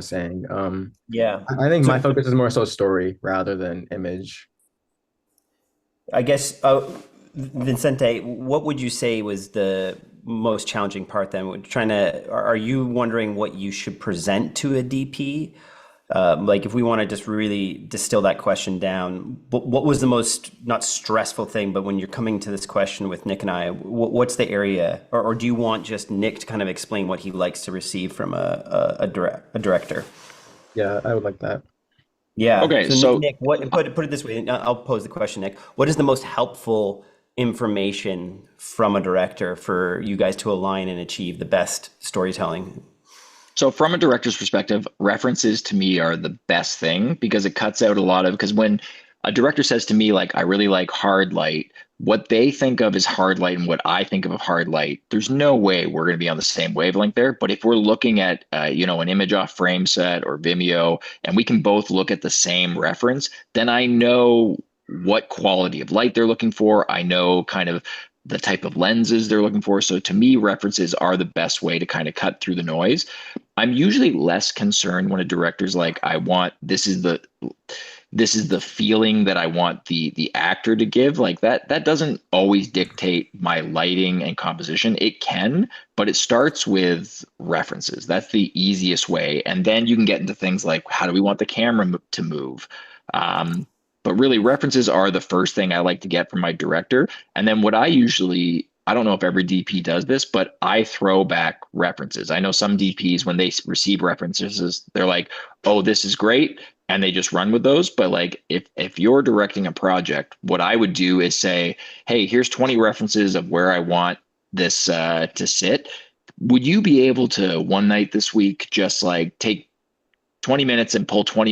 saying. Yeah. I think my So focus is more so story rather than image. I guess, Vincente, what would you say was the most challenging part then? Are you wondering what you should present to a DP? Like if we want to just really distill that question down, what was the most, not stressful thing, but when you're coming to this question with Nick and I, what's the area, or do you want just Nick to kind of explain what he likes to receive from a director? Yeah, I would like that. Yeah. Okay, So so Nick, put it this way, and I'll pose the question, Nick. What is the most helpful information from a director for you guys to align and achieve the best storytelling? so from a director's perspective, references to me are the best thing because it cuts out a lot of because when a director says to me like I really like hard light, what they think of as hard light and what I think of hard light, there's no way we're going to be on the same wavelength there. But if we're looking at an image off frame set or Vimeo, and we can both look at the same reference, then I know what quality of light they're looking for. I know kind of the type of lenses they're looking for. So to me, references are the best way to kind of cut through the noise. I'm usually less concerned when a director's like, I want this is the feeling that I want the actor to give. Like that doesn't always dictate my lighting and composition. It can, but it starts with references. That's the easiest way. And then you can get into things like how do we want the camera to move? Um, but really, references are the first thing I like to get from my director. And then what I don't know if every DP does this, but I throw back references. I know some DPs, when they receive references, they're like, oh, this is great. And they just run with those. But like, if you're directing a project, what I would do is say, hey, here's 20 references of where I want this to sit. Would you be able to one night this week just like take 20 minutes and pull 20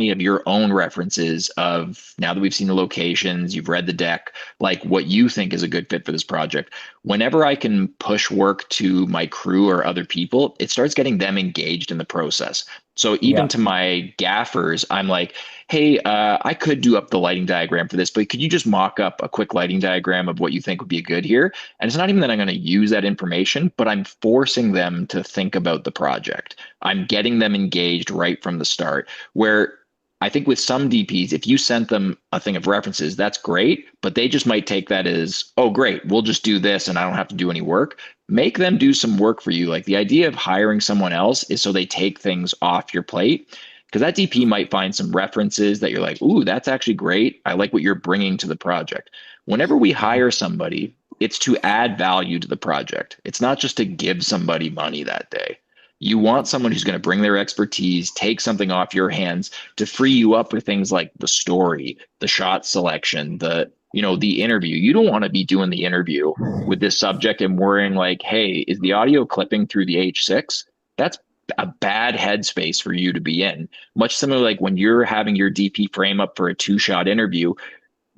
of your own references of now that we've seen the locations, you've read the deck, like what you think is a good fit for this project. Whenever I can push work to my crew or other people, it starts getting them engaged in the process. So even Yeah. to my gaffers, I'm like, hey, I could do up the lighting diagram for this, but could you just mock up a quick lighting diagram of what you think would be good here? And it's not even that I'm going to use that information, but I'm forcing them to think about the project. I'm getting them engaged right from the start. Where I think with some DPs, if you sent them a thing of references, that's great, but they just might take that as, oh, great, we'll just do this and I don't have to do any work. Make them do some work for you. Like the idea of hiring someone else is so they take things off your plate. Because that DP might find some references that you're like, ooh, that's actually great. I like what you're bringing to the project. Whenever we hire somebody, it's to add value to the project. It's not just to give somebody money that day. You want someone who's going to bring their expertise, take something off your hands to free you up for things like the story, the shot selection, the interview. You don't want to be doing the interview with this subject and worrying like, hey, is the audio clipping through the H6? That's a bad headspace for you to be in. Much similar like when you're having your DP frame up for a two-shot interview,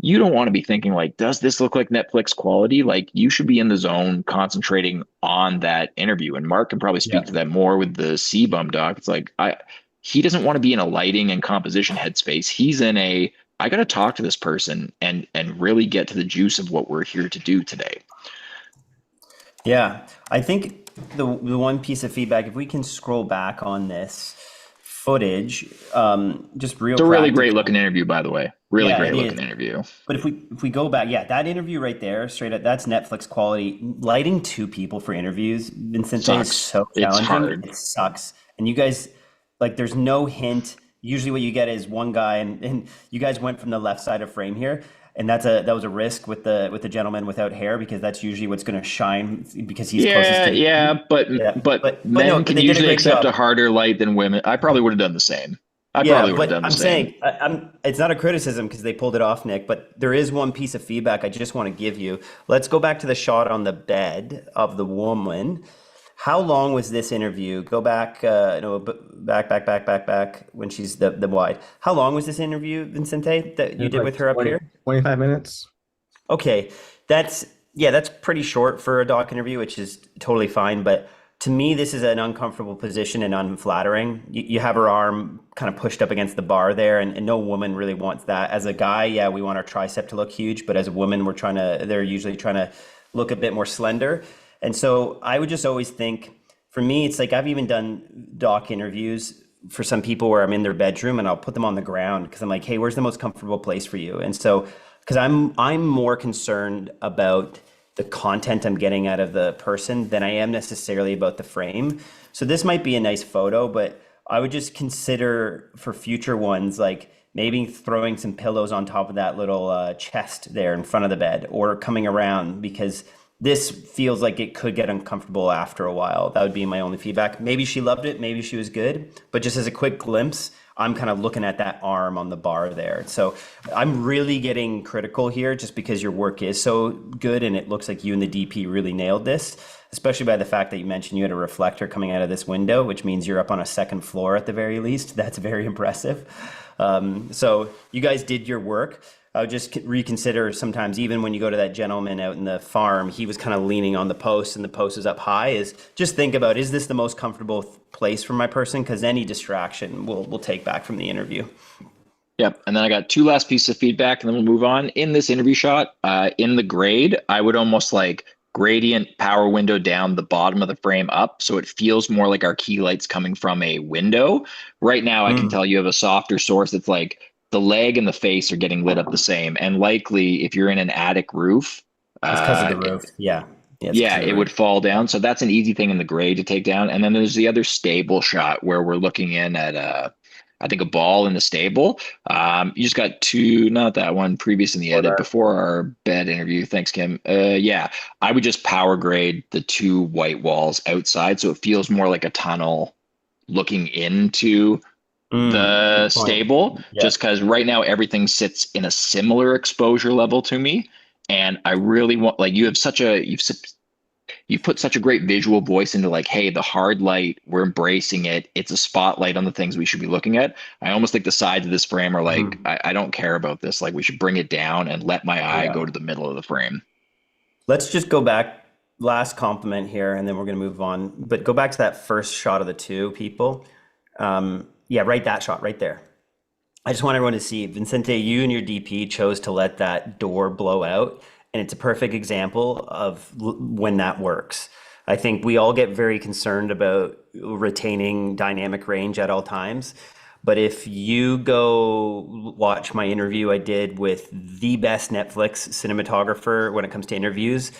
you don't want to be thinking like, does this look like Netflix quality? Like you should be in the zone concentrating on that interview. And Mark can probably speak Yeah. to that more with the C-bum doc. It's like he doesn't want to be in a lighting and composition headspace. He's in a I got to talk to this person and really get to the juice of what we're here to do today. Yeah, I think the one piece of feedback, if we can scroll back on this footage, just real It's a really great practical. looking interview, by the way. Really Yeah, great it looking is. interview. But if we go back, yeah, that interview right there, straight up, that's Netflix quality. Lighting two people for interviews, Vincente, is Sucks. so It's challenging. hard. It sucks. And you guys, like, there's no hint. Usually, what you get is one guy, and you guys went from the left side of frame here, and that was a risk with the gentleman without hair because that's usually what's going to shine because he's closest Yeah, to the yeah, screen. but Yeah, but but no, men but can they did a usually great accept a job. harder light than women. I probably would have done the same. I Yeah, probably would have but done the I'm same. saying it's not a criticism because they pulled it off, Nick. But there is one piece of feedback I just want to give you. Let's go back to the shot on the bed of the woman. How long was this interview? Go back, no, back when she's the wide. How long was this interview, Vincente, that you It's did like with her up 20, here? 25 minutes. Okay, that's yeah, that's pretty short for a doc interview, which is totally fine. But to me, this is an uncomfortable position and unflattering. You have her arm kind of pushed up against the bar there, and no woman really wants that. As a guy, yeah, we want our tricep to look huge, but as a woman, they're usually trying to look a bit more slender. And so I would just always think, for me, it's like I've even done doc interviews for some people where I'm in their bedroom and I'll put them on the ground because I'm like, hey, where's the most comfortable place for you? And so, because I'm more concerned about the content I'm getting out of the person than I am necessarily about the frame. So this might be a nice photo, but I would just consider for future ones, like maybe throwing some pillows on top of that little chest there in front of the bed or coming around because this feels like it could get uncomfortable after a while. That would be my only feedback. Maybe she loved it, maybe she was good, but just as a quick glimpse, I'm kind of looking at that arm on the bar there. So I'm really getting critical here just because your work is so good and it looks like you and the DP really nailed this, especially by the fact that you mentioned you had a reflector coming out of this window, which means you're up on a second floor at the very least. That's very impressive. So you guys did your work. I would just reconsider sometimes, even when you go to that gentleman out in the farm, he was kind of leaning on the post and the post is up high, is just think about, is this the most comfortable place for my person? Because any distraction we'll take back from the interview. Yep. And then I got two last pieces of feedback and then we'll move on. In this interview shot, in the grade, I would almost like gradient power window down the bottom of the frame up. So it feels more like our key light's coming from a window. Right now, I can Mm. tell you have a softer source that's like the leg and the face are getting lit up the same. And likely if you're in an attic roof, It's because of the roof. Yeah. Yeah, it's because yeah, of the it roof. would fall down. So that's an easy thing in the grade to take down. And then there's the other stable shot where we're looking in at I think a ball in the stable. You just got two, not that one, previous in the Or edit that. before our bed interview. Thanks, Kim. Yeah, I would just power grade the two white walls outside so it feels more like a tunnel looking into the Good point. stable, Yeah. just because right now everything sits in a similar exposure level to me. And I really want, like, you have such a, you've put such a great visual voice into like, hey, the hard light, we're embracing it. It's a spotlight on the things we should be looking at. I almost think the sides of this frame are like, Mhm. I don't care about this. Like, we should bring it down and let my eye Yeah. go to the middle of the frame. Let's just go back, last compliment here, and then we're going to move on. But go back to that first shot of the two people. Yeah, right, that shot right there. I just want everyone to see, Vincente, you and your DP chose to let that door blow out, and it's a perfect example of when that works. I think we all get very concerned about retaining dynamic range at all times. But if you go watch my interview I did with the best Netflix cinematographer when it comes to interviews,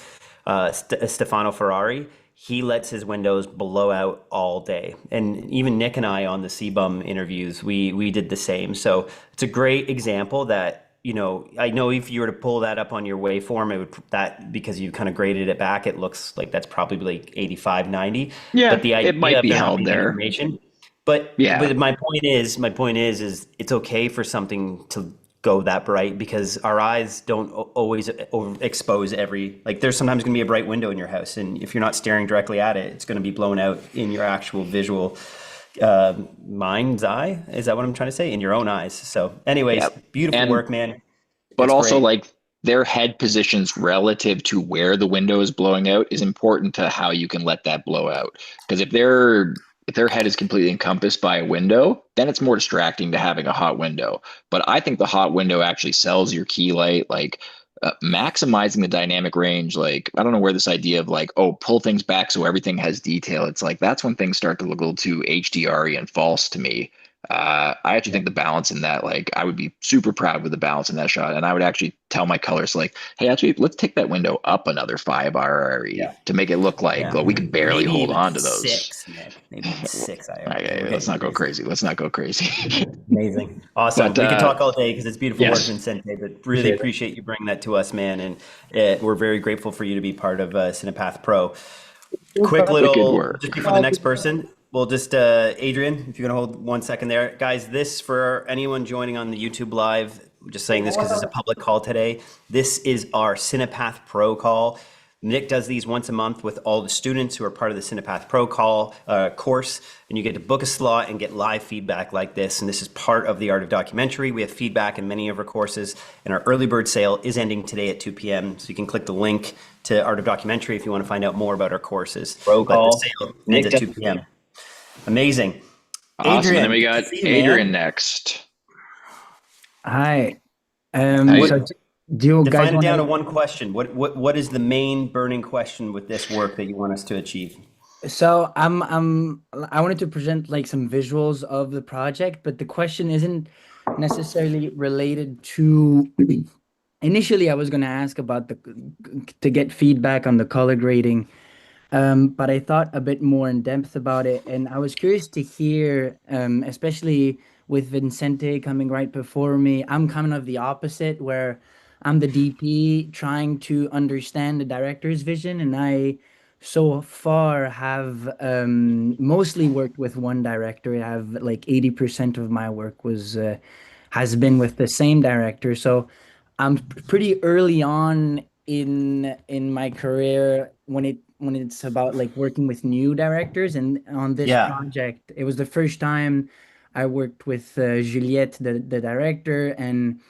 Stefano Ferrari, he lets his windows blow out all day. And even Nick and I on the CBUM interviews, we did the same. So it's a great example that, I know if you were to pull that up on your waveform, it would that because you kind of graded it back, it looks like that's probably like 85, 90. But Yeah, the it idea might of be there not held being there. information, but Yeah. my point is it's okay for something to go that bright because our eyes don't always expose every, like there's sometimes going to be a bright window in your house and if you're not staring directly at it, it's going to be blown out in your actual visual mind's eye. Is that what I'm trying to say? In your own eyes. So anyways, Yeah. beautiful And work, man. but It's also great. like their head positions relative to where the window is blowing out is important to how you can let that blow out. Because if their head is completely encompassed by a window, then it's more distracting to having a hot window. But I think the hot window actually sells your key light, like maximizing the dynamic range. Like, I don't know where this idea of like, oh, pull things back so everything has detail. It's like that's when things start to look a little too HDR and false to me. I actually Yeah. think the balance in that, like, I would be super proud with the balance in that shot. And I would actually tell my colors, like, hey, actually, let's take that window up another 5 RRE Yeah. to make it look like, Yeah. well, we can barely Maybe hold even on to those. six, Nick. Maybe even six IRA. We're Let's getting not go crazy. crazy. Let's not go crazy. Amazing. But Awesome. We could talk all day because it's beautiful work, yes, Vincente, but really Appreciate it. appreciate you bringing that to us, man. And we're very grateful for you to be part of CinePath Pro. Quick wicked little, just work. before the next person, we'll just, Adrian, if you're going to hold 1 second there. Guys, this for anyone joining on the YouTube Live, I'm just saying this because it's a public call today. This is our CinePath Pro call. Nick does these once a month with all the students who are part of the CinePath Pro call course, and you get to book a slot and get live feedback like this. And this is part of the Art of Documentary. We have feedback in many of our courses, and our early bird sale is ending today at 2 p.m. So you can click the link to Art of Documentary if you want to find out more about our courses. Roll But the call. sale ends Nick, at 2 p.m. Amazing. Awesome. And then Adrian, we good to got see you, Adrian man. next. hi. Hey, So do you guys Define it want down to to? one question. What is the main burning question with this work that you want us to achieve? So I wanted to present like some visuals of the project, but the question isn't necessarily related to initially I was going to ask about the to get feedback on the color grading. But I thought a bit more in depth about it, and I was curious to hear, especially with Vincente coming right before me. I'm kind of the opposite, where I'm the DP trying to understand the director's vision, and I so far have mostly worked with one director. I have like 80% of my work was has been with the same director, so I'm pretty early on in my career when it's about like working with new directors, and on this Yeah, project it was the first time I worked with Juliette, the director, and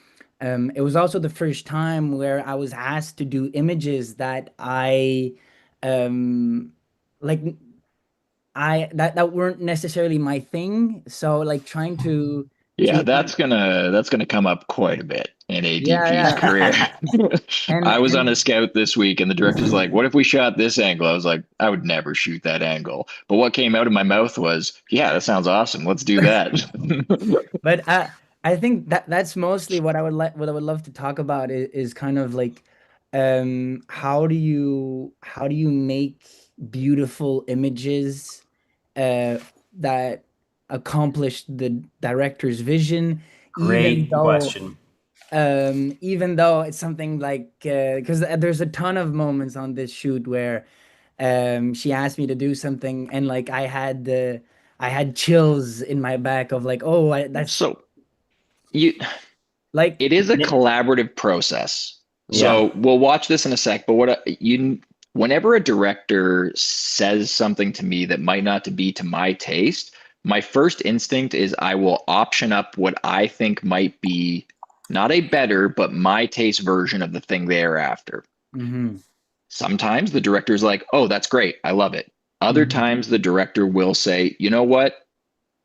it was also the first time where I was asked to do images that I um like that weren't necessarily my thing, so like trying Yeah, to that's gonna come up quite a bit in yeah, ADP's yeah. career. I was on a and scout this week, and the director's like, "What if we shot this angle?" I was like, "I would never shoot that angle." But what came out of my mouth was, "Yeah, that sounds awesome. Let's do that." But I think that that's mostly what I would like, what I would love to talk about is kind of like, how do you make beautiful images, uh, that accomplish the director's vision, even great though, question. even though it's something like, because there's a ton of moments on this shoot where, she asked me to do something, and like I had chills in my back of like, oh, that's So you like, it is a collaborative process. Yeah, So we'll watch this in a sec, but whenever a director says something to me that might not to be to my taste, my first instinct is I will option up what I think might be not a better, but my taste version of the thing they're after. hmm Sometimes the director's like, "Oh, that's great. I love it." Other hmm times the director will say, "You know what?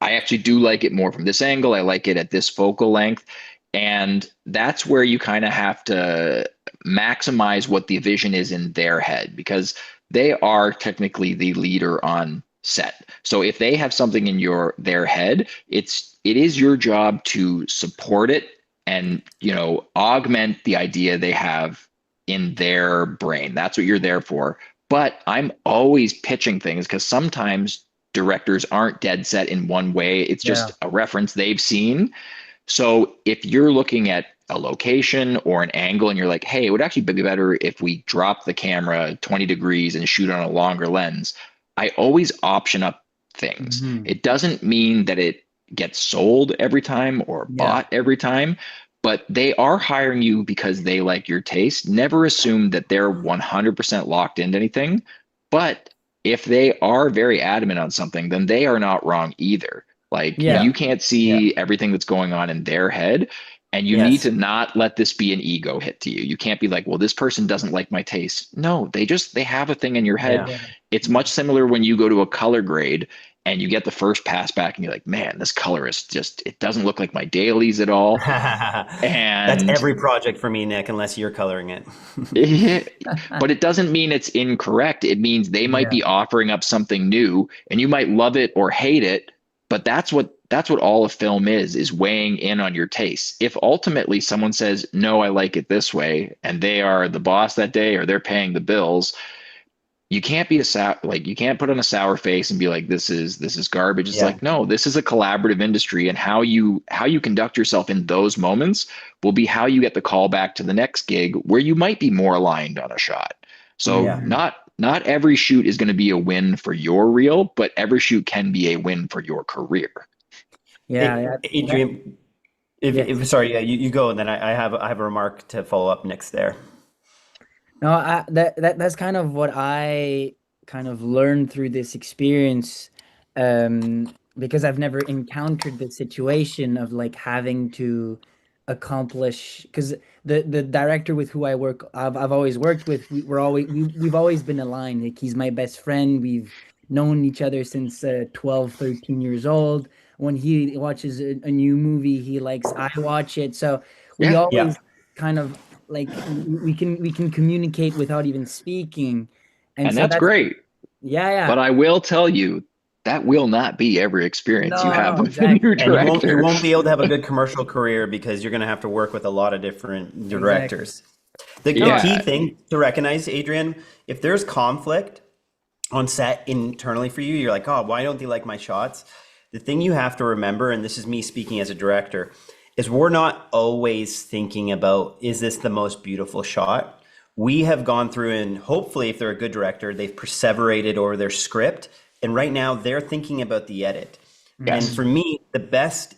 I actually do like it more from this angle. I like it at this focal length." And that's where you kind of have to maximize what the vision is in their head because they are technically the leader on set. So if they have something in their head, it is your job to support it and, augment the idea they have in their brain. That's what you're there for. But I'm always pitching things because sometimes directors aren't dead set in one way. It's Yeah. just a reference they've seen. So if you're looking at a location or an angle and you're like, hey, it would actually be better if we drop the camera 20 degrees and shoot on a longer lens, I always option up things. hmm It doesn't mean that it gets sold every time or Yeah. bought every time, but they are hiring you because they like your taste. Never assume that they're 100% locked into anything. But if they are very adamant on something, then they are not wrong either. Like Yeah. you can't yeah, see everything that's going on in their head. And you need yes, to not let this be an ego hit to you. You can't be like, well, this person doesn't like my taste. No, they have a thing in your head. yeah. Yeah. It's Yeah. much similar when you go to a color grade and you get the first pass back and you're like, man, this color is just, it doesn't look like my dailies at all. That's And every project for me, Nick, unless you're coloring it. but it doesn't mean it's incorrect. It means they might Yeah. be offering up something new and you might love it or hate it, but that's what all of film is weighing in on your taste. If ultimately someone says, "No, I like it this way," and they are the boss that day or they're paying the bills, you can't be you can't put on a sour face and be like this is garbage. It's Yeah, like no, this is a collaborative industry, and how you conduct yourself in those moments will be how you get the call back to the next gig where you might be more aligned on a shot. So yeah. hmm not every shoot is going to be a win for your reel, but every shoot can be a win for your career. Yeah. Yeah. That, Adrian, if yes. sorry, yeah, you go, and then I have a remark to follow up next there. No, that's kind of what I kind of learned through this experience, because I've never encountered the situation of like having to accomplish, because the director with who I've always worked with, we've always been aligned. Like he's my best friend. We've known each other since 12, 13 years old. When he watches a new movie, he likes I watch it. So we Yeah. Yeah, always kind of like we can communicate without even speaking, and And so that's great. Yeah, But yeah. I will tell you that will not be every experience you No, have no, with a new exactly. And you director. won't be able to have a good commercial career because you're going to have to work with a lot of different Exactly. directors. The No, key Yeah. thing to recognize, Adrian, if there's conflict on set internally for you, you're like, oh, why don't they like my shots? The thing you have to remember, and this is me speaking as a director, is we're not always thinking about, is this the most beautiful shot? We have gone through and hopefully, if they're a good director, they've perseverated over their script. And right now they're thinking about the edit. And Yes. for me, the best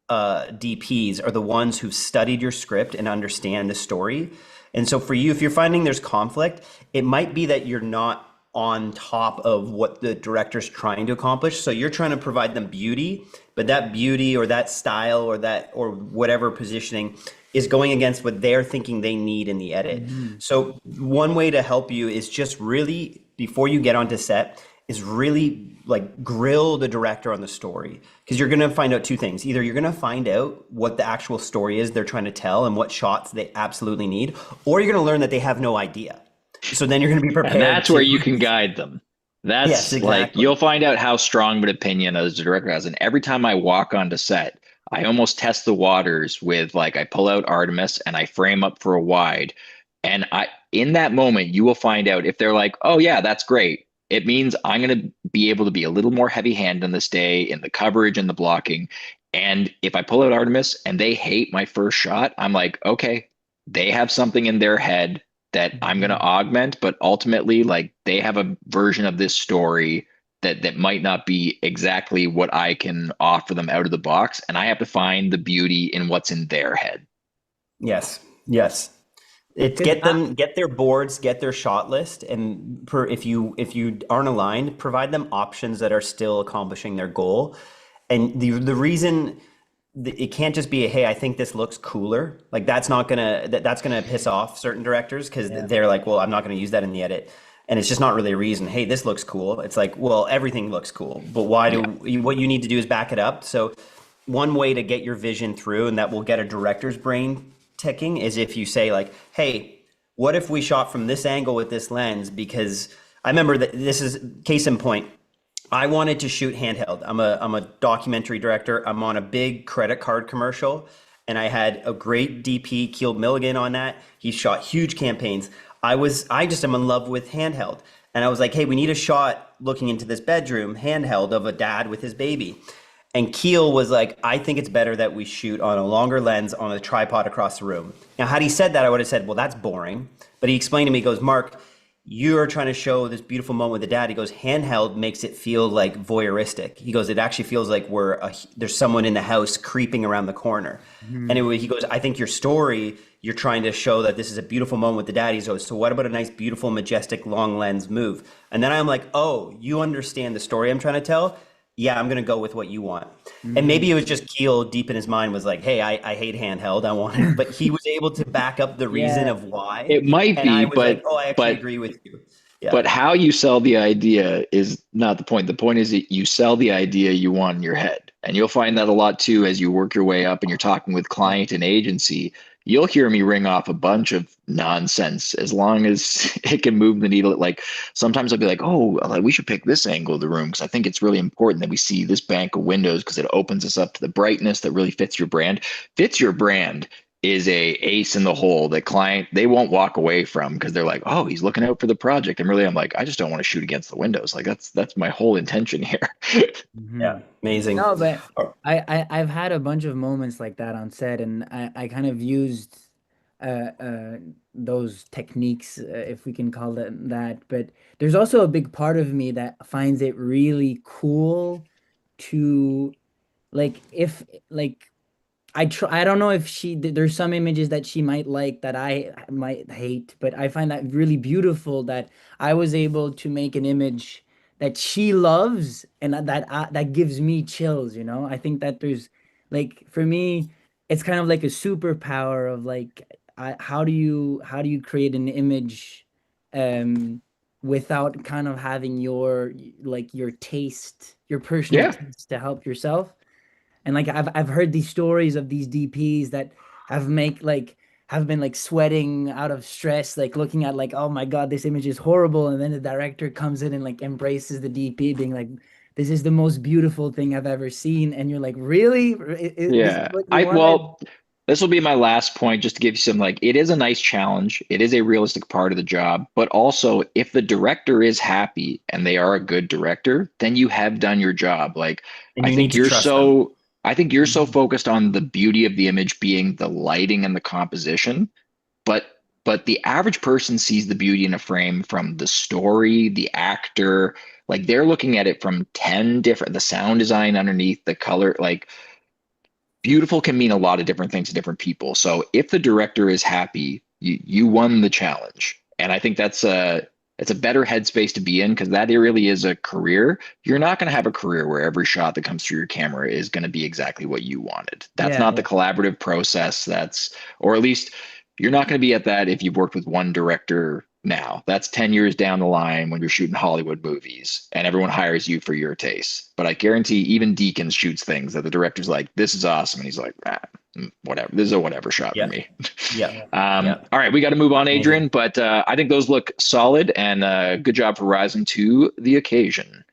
DPs are the ones who've studied your script and understand the story. And so for you, if you're finding there's conflict, it might be that you're not on top of what the director's trying to accomplish. So you're trying to provide them beauty, but that beauty or that style or that or whatever positioning is going against what they're thinking they need in the edit. Mhm. So one way to help you is just really before you get onto set is really like grill the director on the story because you're going to find out two things. Either you're going to find out what the actual story is they're trying to tell and what shots they absolutely need, or you're going to learn that they have no idea. So then you're going to be And prepared that's where to. you can guide them. Yes, That's like exactly. you'll find out how strong of an opinion as a director has. And every time I walk onto set, I almost test the waters with like I pull out Artemis and I frame up for a wide. And I in that moment you will find out if they're like, oh yeah, that's great. It means I'm gonna be able to be a little more heavy handed on this day in the coverage and the blocking. And if I pull out Artemis and they hate my first shot, I'm like, okay, they have something in their head that I'm going to Mhm. augment, but ultimately, like they have a version of this story that might not be exactly what I can offer them out of the box, and I have to find the beauty in what's in their head. Yes, yes. It's Because get them, get their boards, get their shot list, and if you aren't aligned, provide them options that are still accomplishing their goal. And the reason it can't just be a, hey, I think this looks cooler. Like that's gonna piss off certain directors because yeah. they're like, well, I'm not gonna use that in the edit. And it's just not really a reason. Hey, this looks cool. It's like, well, everything looks cool, but why Yeah. what you need to do is back it up. So one way to get your vision through and that will get a director's brain ticking is if you say like, hey, what if we shot from this angle with this lens? Because I remember that this is case in point. I wanted to shoot handheld. I'm a documentary director. I'm on a big credit card commercial, and I had a great DP, Keel Milligan, on that. He shot huge campaigns. I just am in love with handheld, and I was like, hey, we need a shot looking into this bedroom handheld of a dad with his baby. And Keel was like, I think it's better that we shoot on a longer lens on a tripod across the room. Now, had he said that, I would have said, well, that's boring. But he explained to me, he goes, Mark, you're trying to show this beautiful moment with the dad. He goes, handheld makes it feel like voyeuristic. He goes, it actually feels like there's someone in the house creeping around the corner. Mhm. Anyway, he goes, I think your story, you're trying to show that this is a beautiful moment with the dad. He goes, so what about a nice, beautiful, majestic, long lens move? And then I'm like, oh, you understand the story I'm trying to tell? Yeah, I'm gonna go with what you want. And maybe Mhm. it was just Keel deep in his mind was like, hey, I hate handheld. I want it, but he was able to back up the reason Yeah. of why. It might And be, I was like, oh, I actually but agree with you. Yeah. but how you sell the idea is not the point. The point is that you sell the idea you want in your head. And you'll find that a lot too as you work your way up and you're talking with Yeah. client and agency. You'll hear me ring off a bunch of nonsense as long as it can move the needle. Like sometimes I'll be like, oh, like, we should pick this angle of the room because I think it's really important that we see this bank of windows because it opens us up to the brightness that really fits your brand. Fits your brand is a ace in the hole that client they won't walk away from because they're like, oh, he's looking out for the project. And really, I'm like, I just don't want to shoot against the windows. Like that's my whole intention here. Yeah. Mhm. Amazing. No, but I've had a bunch of moments like that on set, and I kind of used those techniques, if we can call them that. But there's also a big part of me that finds it really cool to like if like I don't know if there's some images that she might like that I might hate, but I find that really beautiful that I was able to make an image that she loves and that gives me chills, you know? I think that there's like for me it's kind of like a superpower of like how do you create an image um without kind of having your like your taste, your personal Yeah. taste to help yourself. And like I've heard these stories of these DPs that have make like have been like sweating out of stress, like looking at like, oh my God, this image is horrible. And then the director comes in and like embraces the DP, being like, this is the most beautiful thing I've ever seen. And you're like, really? This is Yeah. what you wanted? Well, this will be my last point just to give you some like it is a nice challenge. It is a realistic part of the job, but also if the director is happy and they are a good director, then you have done your job. Like And I you need think to you're trust them. so I think you're so Mhm. focused on the beauty of the image being the lighting and the composition, but the average person sees the beauty in a frame from the story, the actor, like they're looking at it from 10 different the sound design underneath, the color, like beautiful can mean a lot of different things to different people. So if the director is happy, you won the challenge. And I think that's a it's a better headspace to be in because that really is a career. You're not going to have a career where every shot that comes through your camera is going to be exactly what you wanted. That's Yeah, not the yeah. collaborative process. That's or at least you're not going to be at that if you've worked with one director now. That's 10 years down the line when you're shooting Hollywood movies and everyone hires you for your taste. But I guarantee even Deakins shoots things that the director's like, this is awesome. And he's like, ah, whatever. This is a whatever shot for Yeah. me. Yeah. Yeah. All right, we got to move on, Amazing. Adrian. But I think those look solid and good job for rising to the occasion.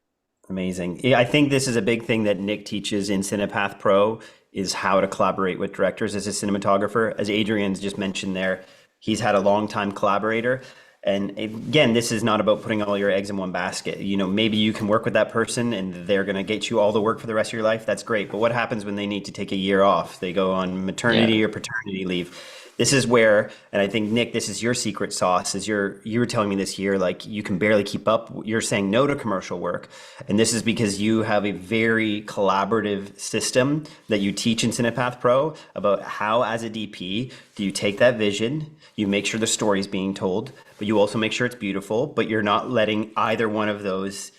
Amazing. Yeah, I think this is a big thing that Nick teaches in CinePath Pro is how to collaborate with directors as a cinematographer. As Adrian's just mentioned there, he's had a long time collaborator. And again, this is not about putting all your eggs in one basket. You know, maybe you can work with that person and they're going to get you all the work for the rest of your life. That's great. But what happens when they need to take a year off? They go on Yeah. maternity or paternity leave. This is where, and I think Nick, this is your secret sauce. Is you were telling me this year, like you can barely keep up. You're saying no to commercial work, and this is because you have a very collaborative system that you teach in CinePath Pro about how, as a DP, do you take that vision, you make sure the story is being told, but you also make sure it's beautiful, but you're not letting either one of those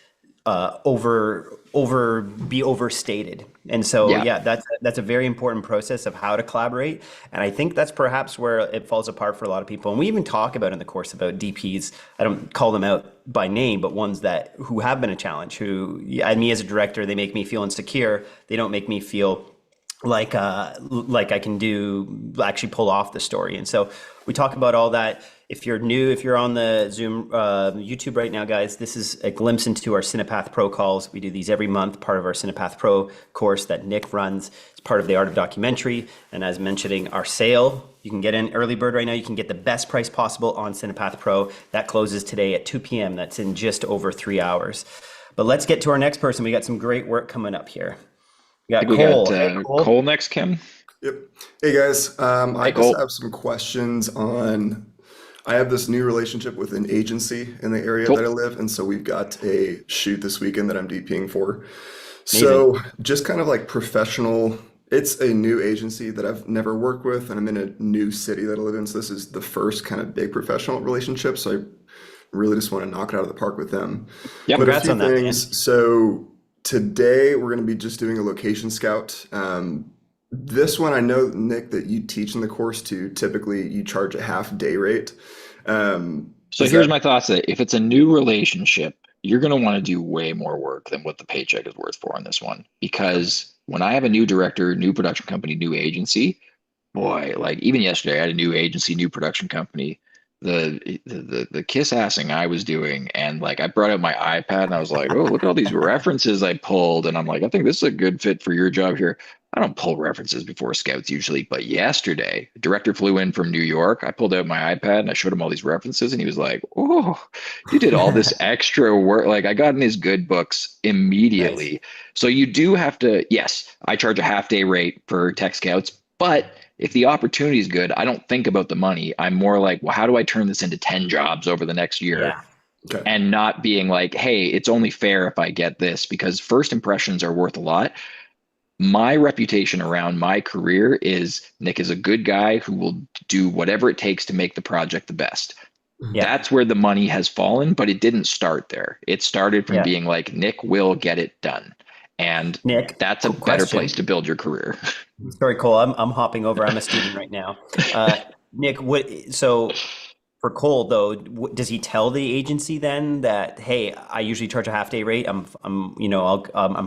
be overstated. And so Yeah. yeah, that's a very important process of how to collaborate. And I think that's perhaps where it falls apart for a lot of people. And we even talk about in the course about DPs. I don't call them out by name, but ones that who have been a challenge, who yeah, and me as a director, they make me feel insecure. They don't make me feel like I can do actually pull off the story. And so we talk about all that. If you're new, if you're on the Zoom YouTube right now, guys, this is a glimpse into our CinePath Pro calls. We do these every month, part of our CinePath Pro course that Nick runs. It's part of the Art of Documentary. And as mentioning, our sale, you can get in early bird right now. You can get the best price possible on CinePath Pro. That closes today at 2 p.m. That's in just over 3 hours. But let's get to our next person. We got some great work coming up here. We I got think we got Cole. Hey, Cole. Cole next, Kim. Yep. Hey guys, I Hey, just Cole. have some questions on. I have this new relationship with an agency in the area that I Cool. live, and so we've got a shoot this weekend that I'm DPing for. Amazing. So just kind of like professional. It's a new agency that I've never worked with, and I'm in a new city that I live in. So this is the first kind of big professional relationship. So I really just want to knock it out of the park with them. Yep. But a Congrats few on that, man. things. So today we're going to be just doing a location scout. This one, I know, Nick, that you teach in the course too. Typically, you charge a half day rate. So Is here's that my thoughts that if it's a new relationship, you're going to want to do way more work than what the paycheck is worth for on this one. okay? Because when I have a new director, new production company, new agency, boy, like even yesterday, I had a new agency, new production company. The kiss assing I was doing, and like I brought out my iPad and I was like, oh, look at all these references I pulled, and I'm like, I think this is a good fit for your job here. I don't pull references before scouts usually, but yesterday, the director flew in from New York. I pulled out my iPad and I showed him all these references, and he was like, oh, you did all this extra work. Like I got in his good books Nice. immediately. So you do have to, yes, I charge a half day rate for tech scouts, but if the opportunity is good, I don't think about the money. I'm more like, well, how do I turn this into 10 jobs over the next year? Yeah. Okay. And not being like, hey, it's only fair if I get this because first impressions are worth a lot. My reputation around my career is Nick is a good guy who will do whatever it takes to make the project the best. Mhm. Yeah. That's where the money has fallen, but it didn't start there. It started from Yeah. being like, Nick will get it done. And Nick, that's a quick better place to question. build your career. Sorry, Cole. I'm hopping over. I'm a student right now. Nick, what? So for Cole though, does he tell the agency then that, hey, I usually charge a half day rate. I'm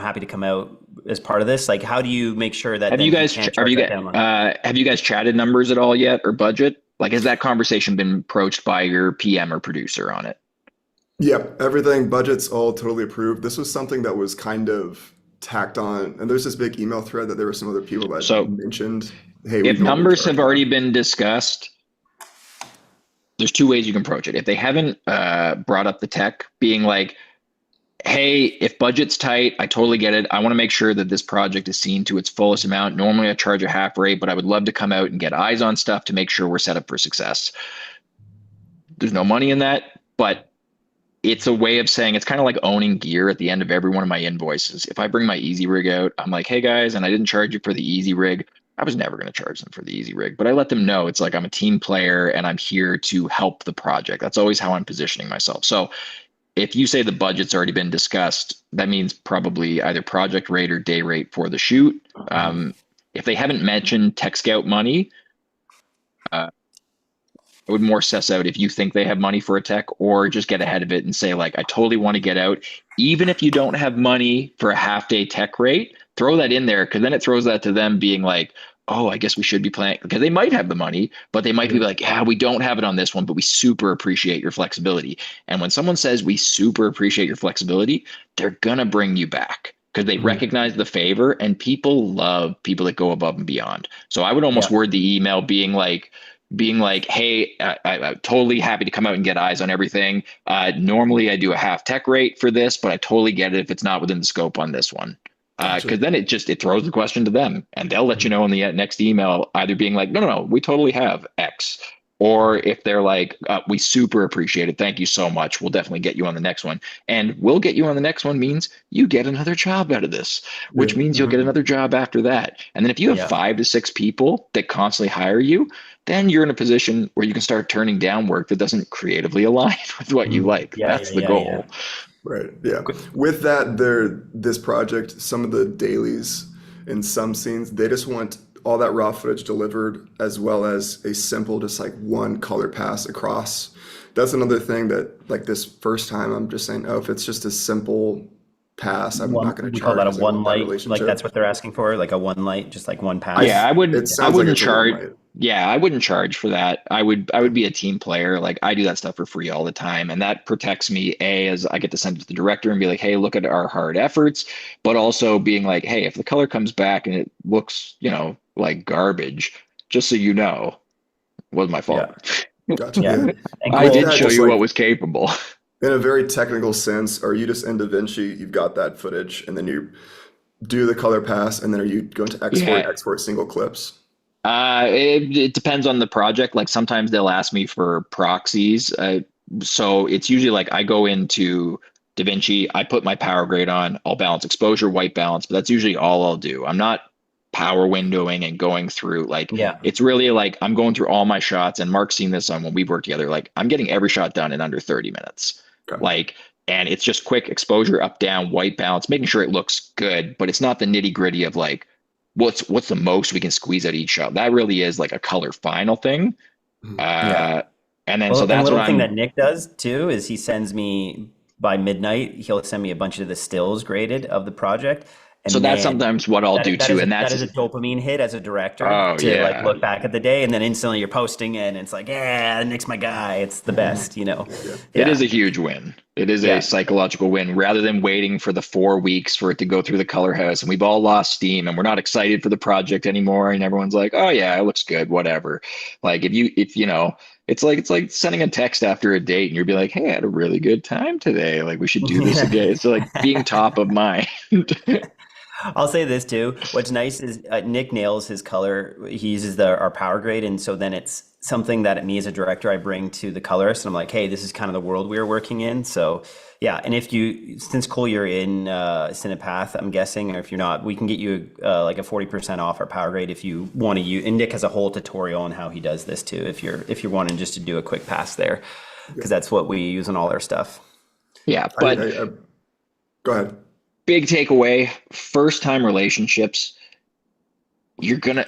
happy to come out as part of this? Like, how do you make sure that Have then you he guys can't charge that down? have you guys chatted numbers at all yet, or budget? Like, has that conversation been approached by your PM or producer on it? Yep, everything, budget's all totally approved. This was something that was kind of tacked on, and there's this big email thread that there were some other people that So mentioned, hey, we if normally numbers charge have half. already been discussed, there's two ways you can approach it. If they haven't brought up the tech, being like, hey, if budget's tight, I totally get it. I want to make sure that this project is seen to its fullest amount. Normally I charge a half rate, but I would love to come out and get eyes on stuff to make sure we're set up for success. There's no money in that, but it's a way of saying, it's kind of like owning gear at the end of every one of my invoices. If I bring my easy rig out, I'm like, hey guys, and I didn't charge you for the easy rig. I was never going to charge them for the easy rig, but I let them know it's like I'm a team player and I'm here to help the project. That's always how I'm positioning myself. So if you say the budget's already been discussed, that means probably either project rate or day rate for the shoot. If they haven't mentioned tech scout money, I would more suss out if you think they have money for a tech, or just get ahead of it and say, like, I totally want to get out. Even if you don't have money for a half day tech rate, throw that in there, because then it throws that to them being like, oh, I guess we should be playing, because they might have the money, but they might be like, yeah, we don't have it on this one, but we super appreciate your flexibility. And when someone says we super appreciate your flexibility, they're going to bring you back because they recognize the favor, and people love people that go above and beyond. So I would almost word the email being like, hey, I'm totally happy to come out and get eyes on everything. Normally I do a half tech rate for this, but I totally get it if it's not within the scope on this one. Because then it throws the question to them, and they'll let you know in the next email, either being like, no, we totally have X. Or if they're like, we super appreciate it. Thank you so much. We'll definitely get you on the next one. And we'll get you on the next one means you get another job out of this, which means you'll get another job after that. And then if you have 5 to 6 people that constantly hire you, then you're in a position where you can start turning down work that doesn't creatively align with what you like. That's the goal. Right. Yeah. With that, this project, some of the dailies in some scenes, they just want all that raw footage delivered, as well as a simple, just like one color pass across. That's another thing that, like, this first time, I'm just saying, oh, if it's just a simple pass, I'm not going to We call charge that a because I want one that light, like relationship. that's what they're asking for, like a one light, just like one pass. Yeah, I It wouldn't. I sounds like wouldn't it's a one charge. light. Yeah, I wouldn't charge for that. I would be a team player. Like, I do that stuff for free all the time, and that protects me. As I get to send it to the director and be like, "Hey, look at our hard efforts," but also being like, "Hey, if the color comes back and it looks, like garbage, just so you know, it was my fault. Gotcha. Yeah. Yeah. And I With did that, show just you like what was capable." in a very technical sense, are you just in DaVinci, you've got that footage, and then you do the color pass, and then are you going to Yeah. export single clips? It depends on the project. Like, sometimes they'll ask me for proxies. So it's usually like I go into DaVinci, I put my power grade on, I'll balance exposure, white balance, but that's usually all I'll do. I'm not power windowing and going through, like, it's really like I'm going through all my shots, and Mark's seen this on when we've worked together. Like, I'm getting every shot done in under 30 minutes. Okay. Like, and it's just quick exposure, up, down, white balance, making sure it looks good, but it's not the nitty gritty of like, what's the most we can squeeze out each shot. That really is like a color final thing. And then so Well, and a that's what little thing that I'm. Nick does too is he sends me by midnight, he'll send me a bunch of the stills graded of the project. So And that's man, sometimes what I'll do that too, is and that that's. is a dopamine hit as a director Oh to like yeah. look back at the day, and then instantly you're posting it and it's like, yeah, Nick's my guy. It's the best. It is a huge win. It is a psychological win, rather than waiting for the 4 weeks for it to go through the color house, and we've all lost steam and we're not excited for the project anymore, and everyone's like, oh yeah, it looks good, whatever. Like, it's like sending a text after a date and you'll be like, hey, I had a really good time today, like we should do this again. It's like being top of mind. I'll say this too. What's nice is Nick nails his color. He uses our power grade, and so then it's something that me as a director I bring to the colorist, and I'm like, hey, this is kind of the world we are working in. So yeah, and since Cole, you're in CinePath, I'm guessing, or if you're not, we can get you like a 40% off our power grade if you want to use. And Nick has a whole tutorial on how he does this too, if you're wanting just to do a quick pass there, because that's what we use on all our stuff. Yeah, but Go ahead. big takeaway, first time relationships,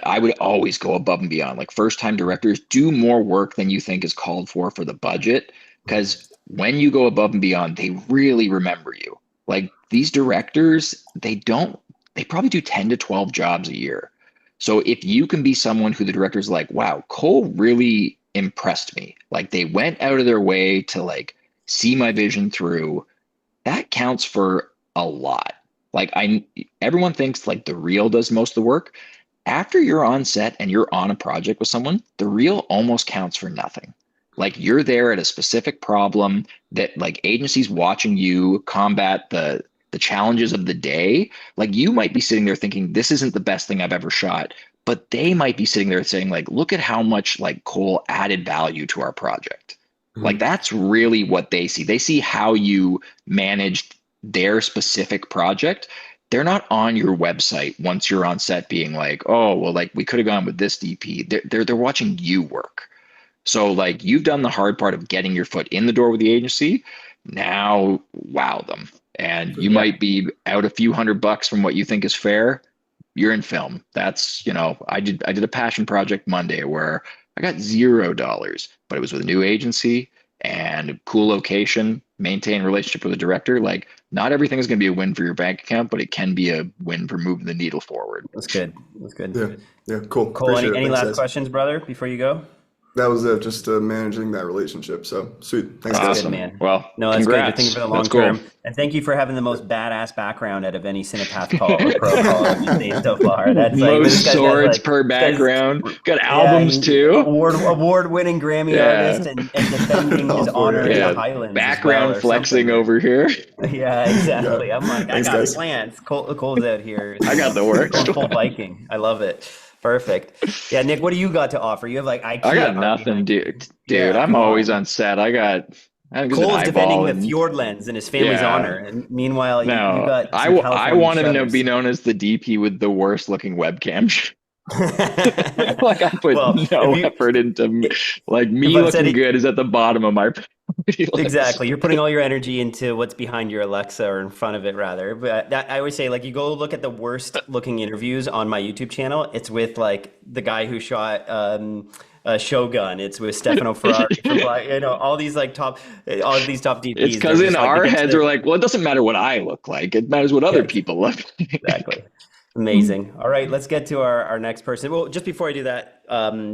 I would always go above and beyond. Like, first time directors, do more work than you think is called for the budget, because when you go above and beyond, they really remember you. Like, these directors, they they probably do 10 to 12 jobs a year. So if you can be someone who the director's like, wow, Cole really impressed me. Like they went out of their way to like see my vision through, that counts for a lot. Like everyone thinks like the reel does most of the work. After you're on set and you're on a project with someone, the reel almost counts for nothing. Like you're there at a specific problem that like agencies watching you combat the challenges of the day. Like you might be sitting there thinking this isn't the best thing I've ever shot, but they might be sitting there saying like, look at how much like Cole added value to our project. Like Mhm. that's really what they see. They see how you managed their specific project. They're not on your website once you're on set being like, oh, well, like we could have gone with this DP. They're watching you work. So like you've done the hard part of getting your foot in the door with the agency. Now wow them. And you Yeah. might be out a few $100 from what you think is fair. You're in film. That's, I did a passion project Monday where I got $0, but it was with a new agency and cool location, maintain relationship with the director. Like not everything is going to be a win for your bank account, but it can be a win for moving the needle forward. That's good. That's good. Yeah, yeah, cool. Cole, Appreciate it. any Thanks, last guys. questions, brother, before you go? That was just managing that relationship. So sweet. Thanks, That's guys. good, Awesome. man. Well, No, that's good. You're thinking congrats. for the That's long cool. term. And thank you for having the most badass background out of any Pro call that we've seen so far. That's like this Most guy's got swords like per this guy's background. Got yeah, albums too. award-winning Grammy artist Yeah. and defending his Oh, honor yeah, in the yeah. Yeah. Highlands as well Background or something, flexing right? over here. Yeah, Yeah. exactly. I'm like, I Thanks, got guys. plans. Cole's out here, I got the worst going full one. Viking. I love it. Perfect. Yeah, Nick, what do you got to offer? You have like I IKEA got art nothing, behind you. dude. Dude, Yeah, I'm come always on. on set. I think there's an Cole's defending eyeball the and fjord lens in his family's honor, yeah. and meanwhile, you No, got I some I California want him to shutters. be known as the DP with the worst looking webcam. Like I put Well, if no you effort into like if me I've said looking it good is at the bottom of my priority list. exactly, you're putting all your energy into what's behind your Alexa or in front of it rather. But that, I always say, like, you go look at the worst looking interviews on my YouTube channel. It's with like the guy who shot Shogun. It's with Stefano Ferrari for Black. You know, all these top It's DPs. They're because in just like they our get to heads we're the like, well, it doesn't matter what I look like. It matters what other yeah. people look like. Exactly. Amazing. All right, let's get to our next person. Well, just before I do that,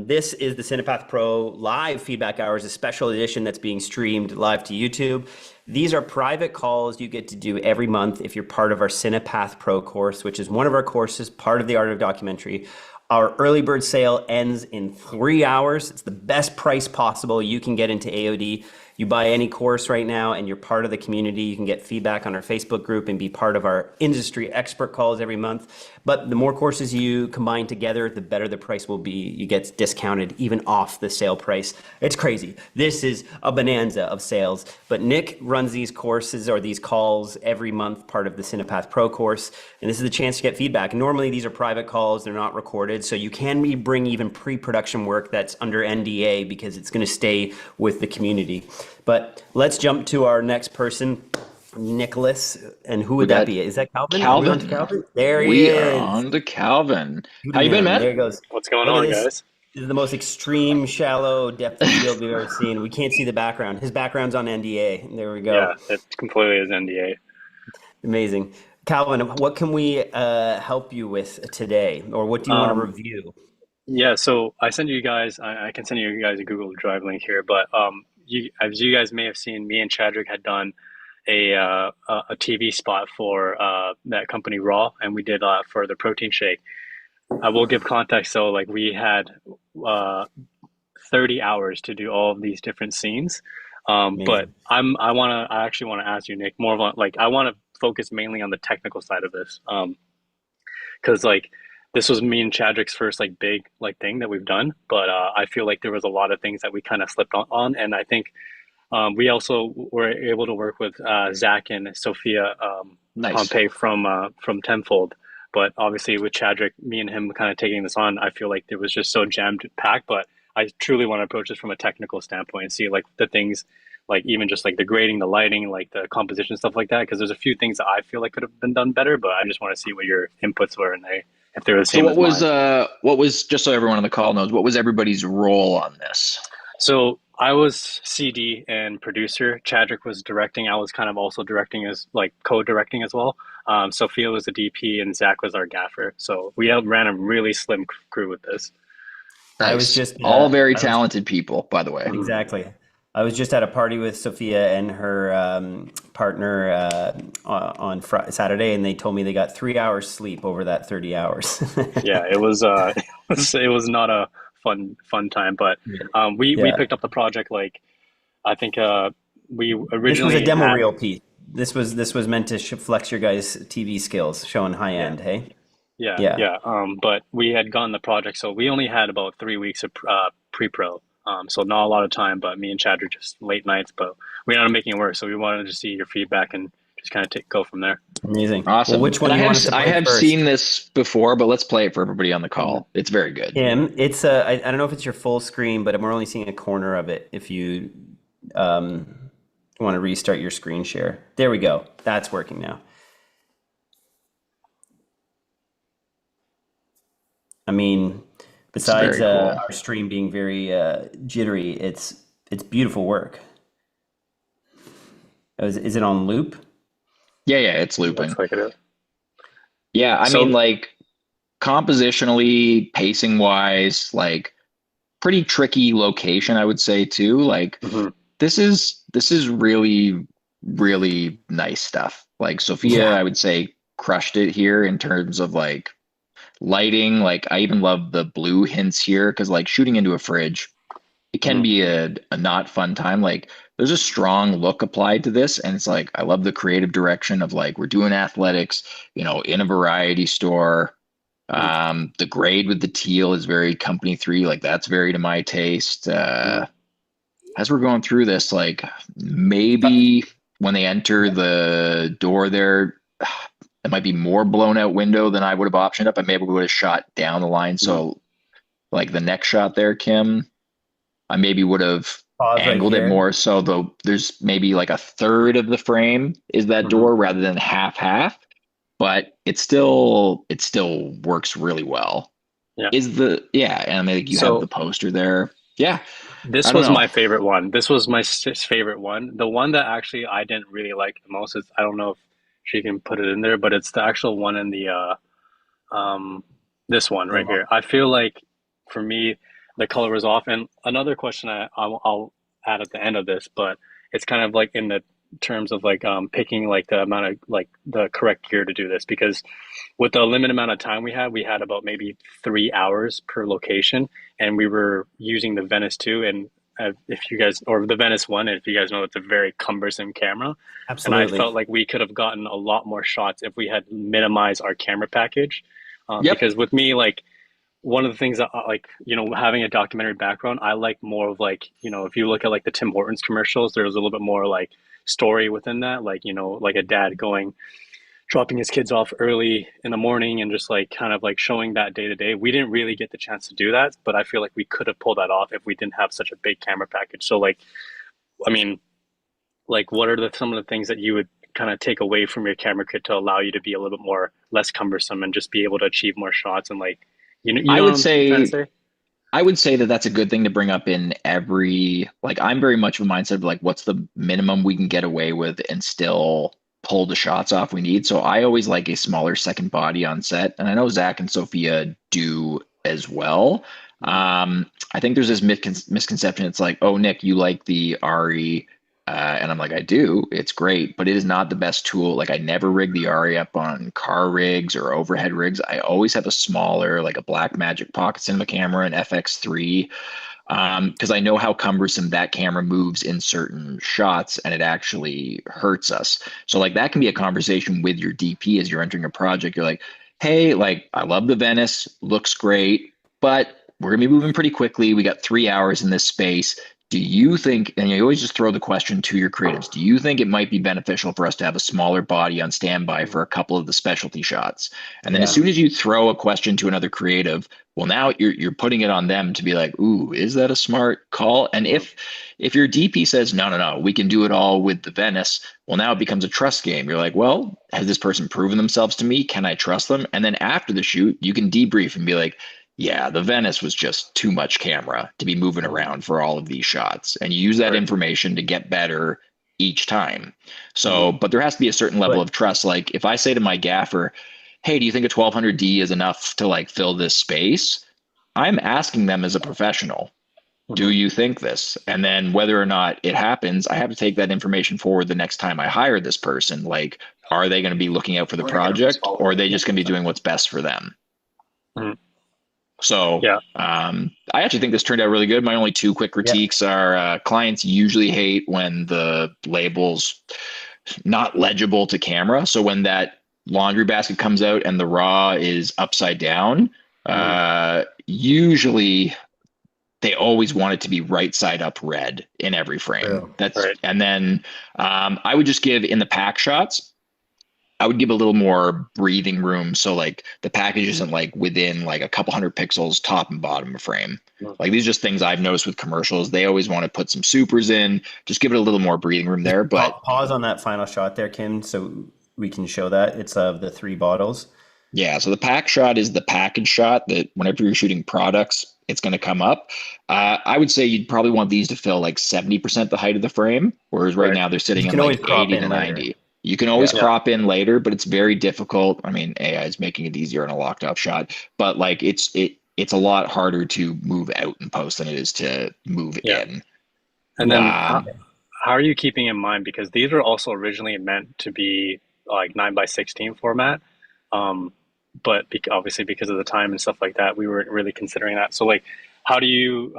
this is the CinePath Pro live feedback hours, a special edition that's being streamed live to YouTube. These are private calls you get to do every month if you're part of our CinePath Pro course, which is one of our courses, part of the Art of Documentary. Our early bird sale ends in 3 hours. It's the best price possible you can get into AOD. You buy any course right now and you're part of the community. You can get feedback on our Facebook group and be part of our industry expert calls every month. But the more courses you combine together, the better the price will be. You get discounted even off the sale price. It's crazy. This is a bonanza of sales. But Nick runs these courses or these calls every month, part of the CinePath Pro course. And this is the chance to get feedback. Normally, these are private calls. They're not recorded. So you can bring even pre-production work that's under NDA because it's going to stay with the community. But let's jump to our next person, Nicholas. And who We would that got be? Is that Calvin? Are we on to Calvin. Calvin? There he We are is. on to Calvin. How Booty you been, man. man? There he goes. What's going Look at on, this. guys? This is the most extreme, shallow depth of field we've ever seen. We can't see the background. His background's on NDA. There we Yeah, go. it completely is NDA. Amazing. Calvin, what can we help you with today? Or what do you want to Um, review? yeah, so I send you guys, I can send you guys a Google Drive link here, but as you guys may have seen, me and Chadrick had done a TV spot for that company Raw, and we did for the protein shake. I will give context. So like we had uh, 30 hours to do all of these different scenes. But Amazing. I actually want to ask you, Nick, more of like, I want to focus mainly on the technical side of this. Because like, this was me and Chadrick's first like big like thing that we've done, but I feel like there was a lot of things that we kind of slipped on, and I think we also were able to work with Zach and Sophia Nice. Pompey from Tenfold. But obviously, with Chadrick, me and him kind of taking this on, I feel like it was just so jammed packed. But I truly want to approach this from a technical standpoint and see like the things, like even just like the grading, the lighting, like the composition, stuff like that. Because there's a few things that I feel like could have been done better, but I just want to see what your inputs were and if they're the So same as mine. what was just so everyone on the call knows, what was everybody's role on this? So I was CD and producer. Chadrick was directing. I was kind of also directing as like co-directing as well. Sophia was the DP, and Zach was our gaffer. So we ran a really slim crew with this. I was Nice. just All very I was talented people, by the way. exactly. I was just at a party with Sophia and her partner on Saturday, and they told me they got 3 hours sleep over that 30 hours. Yeah, it was it was not a fun time, but we Yeah. picked up the project like I think we This was a originally demo had. reel piece. This was meant to flex your guys' TV skills, showing high Yeah. end. Hey, Yeah, yeah, yeah. But we had gotten the project, so we only had about 3 weeks of pre-pro. So not a lot of time, but me and Chad were just late nights, but we ended up making it work. So we wanted to see your feedback and just kind of go from there. amazing. Well, Awesome. which one And do you want us to I play have first? seen this before, but let's play it for everybody on the call. It's very good. It's I don't know if it's your full screen, but we're only seeing a corner of it. If you want to restart your screen share, there we go. That's working now. I mean, besides very cool. our stream being very jittery, it's beautiful work. Is it on loop? Yeah, it's looping. Looks like it is. Yeah, I So mean, like compositionally, pacing wise, like pretty tricky location, I would say too. Like mhm. this is really, really nice stuff. Like Sophia, Yeah. I would say crushed it here in terms of like lighting. Like I even love the blue hints here because like shooting into a fridge, it can Mhm. be a not fun time. Like there's a strong look applied to this, and it's like I love the creative direction of like we're doing athletics, in a variety store. The grade with the teal is very company three, like that's very to my taste. Mhm. As we're going through this, like maybe when they enter the door there, it might be more blown out window than I would have optioned up. I maybe would have shot down the line. Mhm. So like the next shot there, Kim, I maybe would have Pause right angled it here. more so though there's maybe like a third of the frame is that Mhm. door rather than half, but it still works really well. Yeah. And I mean, like you have the So poster there. Yeah, I this don't was know. my favorite one. This was my favorite one. The one that actually I didn't really like the most is I don't know if she can put it in there, but it's the actual one in the this one right here. I feel like for me the color was off. And another question I'll add at the end of this, but it's kind of like in the terms of like picking like the amount of like the correct gear to do this because with the limited amount of time we had about maybe 3 hours per location, and we were using the Venice 2, and if you guys or the Venice 1, if you guys know, it's a very cumbersome camera, and I Absolutely. felt like we could have gotten a lot more shots if we had minimized our camera package. Yep. Because with me, like one of the things that like having a documentary background, I like more of like if you look at like the Tim Hortons commercials, there's a little bit more like story within that, like like a dad going dropping his kids off early in the morning and just like kind of like showing that day to day. We didn't really get the chance to do that, but I feel like we could have pulled that off if we didn't have such a big camera package. So like, I mean, like what are some of the things that you would kind of take away from your camera kit to allow you to be a little bit more less cumbersome and just be able to achieve more shots and like you I know what would I'm trying to say say? I would say that that's a good thing to bring up in every, like, I'm very much of a mindset of like, what's the minimum we can get away with and still pull the shots off we need. So I always like a smaller second body on set. And I know Zach and Sophia do as well. I think there's this misconception. It's like, oh, Nick, you like the RE. And I'm like, I do. It's great, but it is not the best tool. Like, I never rig the RE up on car rigs or overhead rigs. I always have a smaller, like a Blackmagic pocket cinema camera, an FX3, because I know how cumbersome that camera moves in certain shots, and it actually hurts us. So, like, that can be a conversation with your DP as you're entering a project. You're like, hey, like, I love the Venice, looks great, but we're gonna be moving pretty quickly. We got 3 hours in this space. Do you think, and you always just throw the question to your creatives, do you think it might be beneficial for us to have a smaller body on standby for a couple of the specialty shots? And then as Yeah. soon as you throw a question to another creative, well, now you're putting it on them to be like, ooh, is that a smart call? And if your DP says, no, we can do it all with the Venice, well, now it becomes a trust game. You're like, well, has this person proven themselves to me? Can I trust them? And then after the shoot, you can debrief and be like, yeah, the Venice was just too much camera to be moving around for all of these shots. And you use that Right. information to get better each time. So, but there has to be a certain level of trust. Like if I say to my gaffer, hey, do you think a 1200D is enough to like fill this space? I'm asking them as a professional, do you think this? And then whether or not it happens, I have to take that information forward the next time I hire this person. Like, are they going to be looking out for the project, or are they just going to be doing what's best for them? Mhm. So Yeah. I actually think this turned out really good. My only two quick critiques are clients usually hate when the label's not legible to camera. So when that laundry basket comes out and the raw is upside down, usually they always want it to be right side up red in every frame. That's Right. and then I would just give in the pack shots. I would give a little more breathing room, so like the package isn't like within like a couple hundred pixels top and bottom of frame. Like these are just things I've noticed with commercials. They always want to put some supers in, just give it a little more breathing room there. But Pause on that final shot there, Kim, so we can show that. It's of the 3 bottles. yeah, so the pack shot is the package shot that whenever you're shooting products, it's going to come up. I would say you'd probably want these to fill like 70% the height of the frame, whereas right now they're sitting You in can always like crop 80 in to later. 90. You can always Yeah. crop in later, but it's very difficult. I mean, AI is making it easier in a locked up shot, but like it's a lot harder to move out in post than it is to move in. And then Um, how are you keeping in mind, because these were also originally meant to be like 9:16 format, um, but obviously because of the time and stuff like that, we weren't really considering that. So like, how do you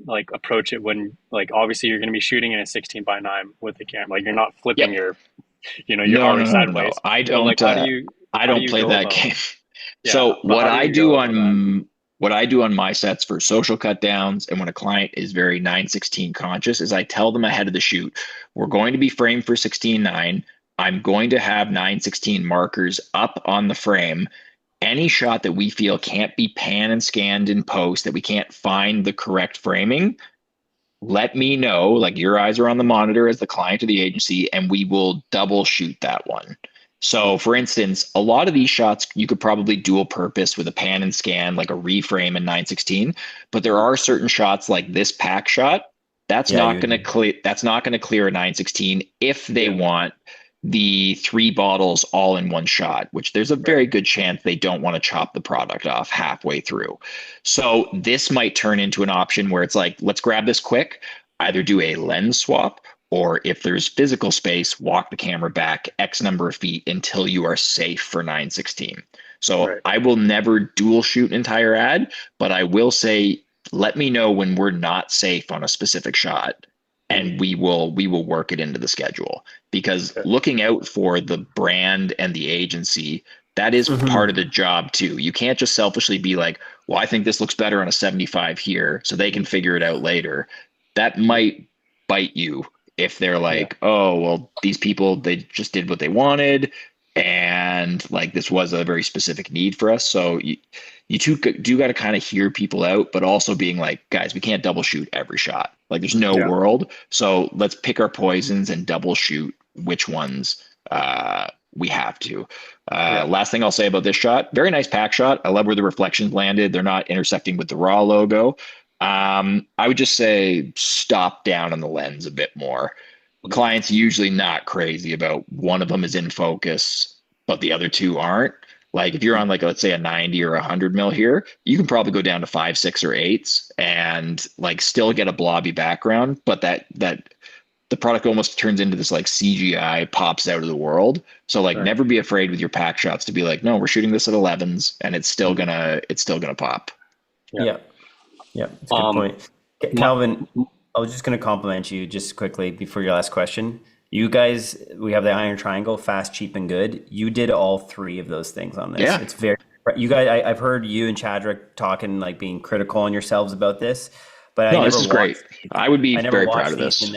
like approach it when like obviously you're going to be shooting in a 16:9 with the camera, like you're not flipping yep. your No, no, already no, no, no. sideways, but like I how do don't you play go that about game. yeah, So but how do you go about that? what I do on my sets for social cut downs and when a client is very 916 conscious is I tell them ahead of the shoot, we're going to be framed for 16:9. I'm going to have 916 markers up on the frame. Any shot that we feel can't be pan and scanned in post, that we can't find the correct framing, let me know. Like your eyes are on the monitor as the client of the agency, and we will double shoot that one. So, for instance, a lot of these shots you could probably dual purpose with a pan and scan, like a reframe in 916. But there are certain shots like this pack shot that's Yeah, not going to clear. That's not going to clear a 916 if they want the 3 bottles all in one shot, which there's a very good chance they don't want to chop the product off halfway through. So this might turn into an option where it's like, let's grab this quick, either do a lens swap, or if there's physical space, walk the camera back X number of feet until you are safe for 916. So I will never dual shoot an entire ad, but I will say, let me know when we're not safe on a specific shot, and we will work it into the schedule, because looking out for the brand and the agency, that is part of the job too. You can't just selfishly be like, well, I think this looks better on a 75 here, so they can figure it out later. That might bite you if they're like, oh, well, these people, they just did what they wanted. And like, this was a very specific need for us. So you two do got to kind of hear people out, but also being like, guys, we can't double shoot every shot. Like there's no world. So let's pick our poisons and double shoot which ones we have to. Last thing I'll say about this shot, very nice pack shot. I love where the reflections landed. They're not intersecting with the raw logo. I would just say stop down on the lens a bit more. Clients usually not crazy about one of them is in focus, but the other two aren't. Like if you're on like, let's say a 90 or 100 mil here, you can probably go down to 5, 6, or 8s and like still get a blobby background, but that the product almost turns into this like CGI pops out of the world. So like never be afraid with your pack shots to be like, no, we're shooting this at 11s and it's still gonna pop. Yeah, it's a good point. Calvin, I was just going to compliment you just quickly before your last question. You guys, we have the iron triangle, fast, cheap, and good. You did all 3 of those things on this. Yeah. It's very, you guys, I've heard you and Chadrick talking, like being critical on yourselves about this, but I never this is great. I would be very proud of this.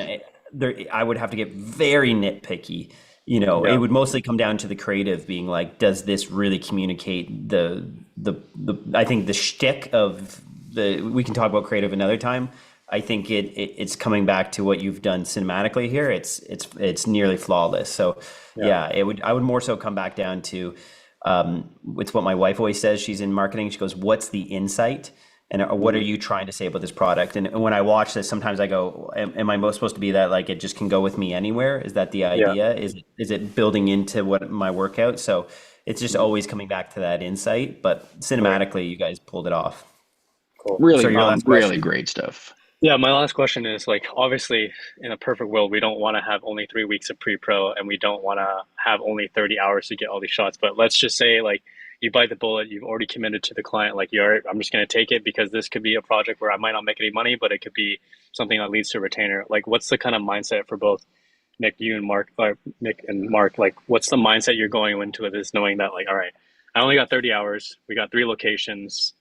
I would have to get very nitpicky. It would mostly come down to the creative being like, does this really communicate the I think the shtick of we can talk about creative another time. I think it's coming back to what you've done cinematically here. It's nearly flawless. So I would more so come back down to it's what my wife always says. She's in marketing. She goes, "What's the insight?" And what are you trying to say about this product? And when I watch this, sometimes I go, am I most supposed to be that like it just can go with me anywhere? Is that the Yeah, idea? Is it building into what my workout? So it's just always coming back to that insight. But right. cinematically, you guys pulled it off. Cool. So Really, your last really question. great stuff. Yeah, my last question is like, obviously, in a perfect world, we don't want to have only 3 weeks of pre-pro and we don't want to have only 30 hours to get all these shots. But let's just say, like, you bite the bullet, you've already committed to the client, like, you're, I'm just going to take it because this could be a project where I might not make any money, but it could be something that leads to a retainer. Like, what's the kind of mindset for both Nick, you and Mark, or Nick and Mark? Like, what's the mindset you're going into this, knowing that, like, all right, I only got 30 hours, we got 3 locations.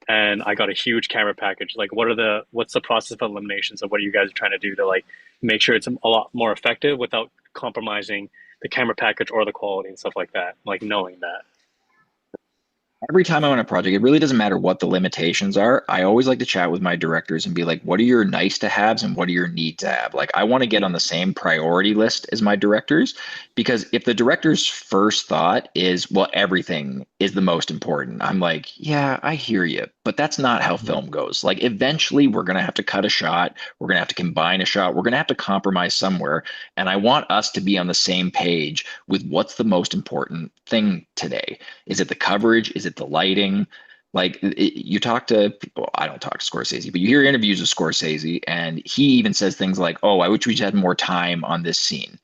And I got a huge camera package. Like, what's the process of eliminations of what you guys are trying to do to like make sure it's a lot more effective without compromising the camera package or the quality and stuff like that? Like knowing that. Every time I'm on a project, it really doesn't matter what the limitations are. I always like to chat with my directors and be like, what are your nice to haves and what are your need to have? Like, I want to get on the same priority list as my directors, because if the director's first thought is, well, everything is the most important, I'm like, yeah, I hear you, but that's not how film goes. Like, eventually, we're going to have to cut a shot, we're going to have to combine a shot, we're going to have to compromise somewhere. And I want us to be on the same page with what's the most important thing today. Is it the coverage? Is it the lighting? Like you talk to people, I don't talk to Scorsese, but you hear interviews with Scorsese, and he even says things like, "Oh, I wish we had more time on this scene."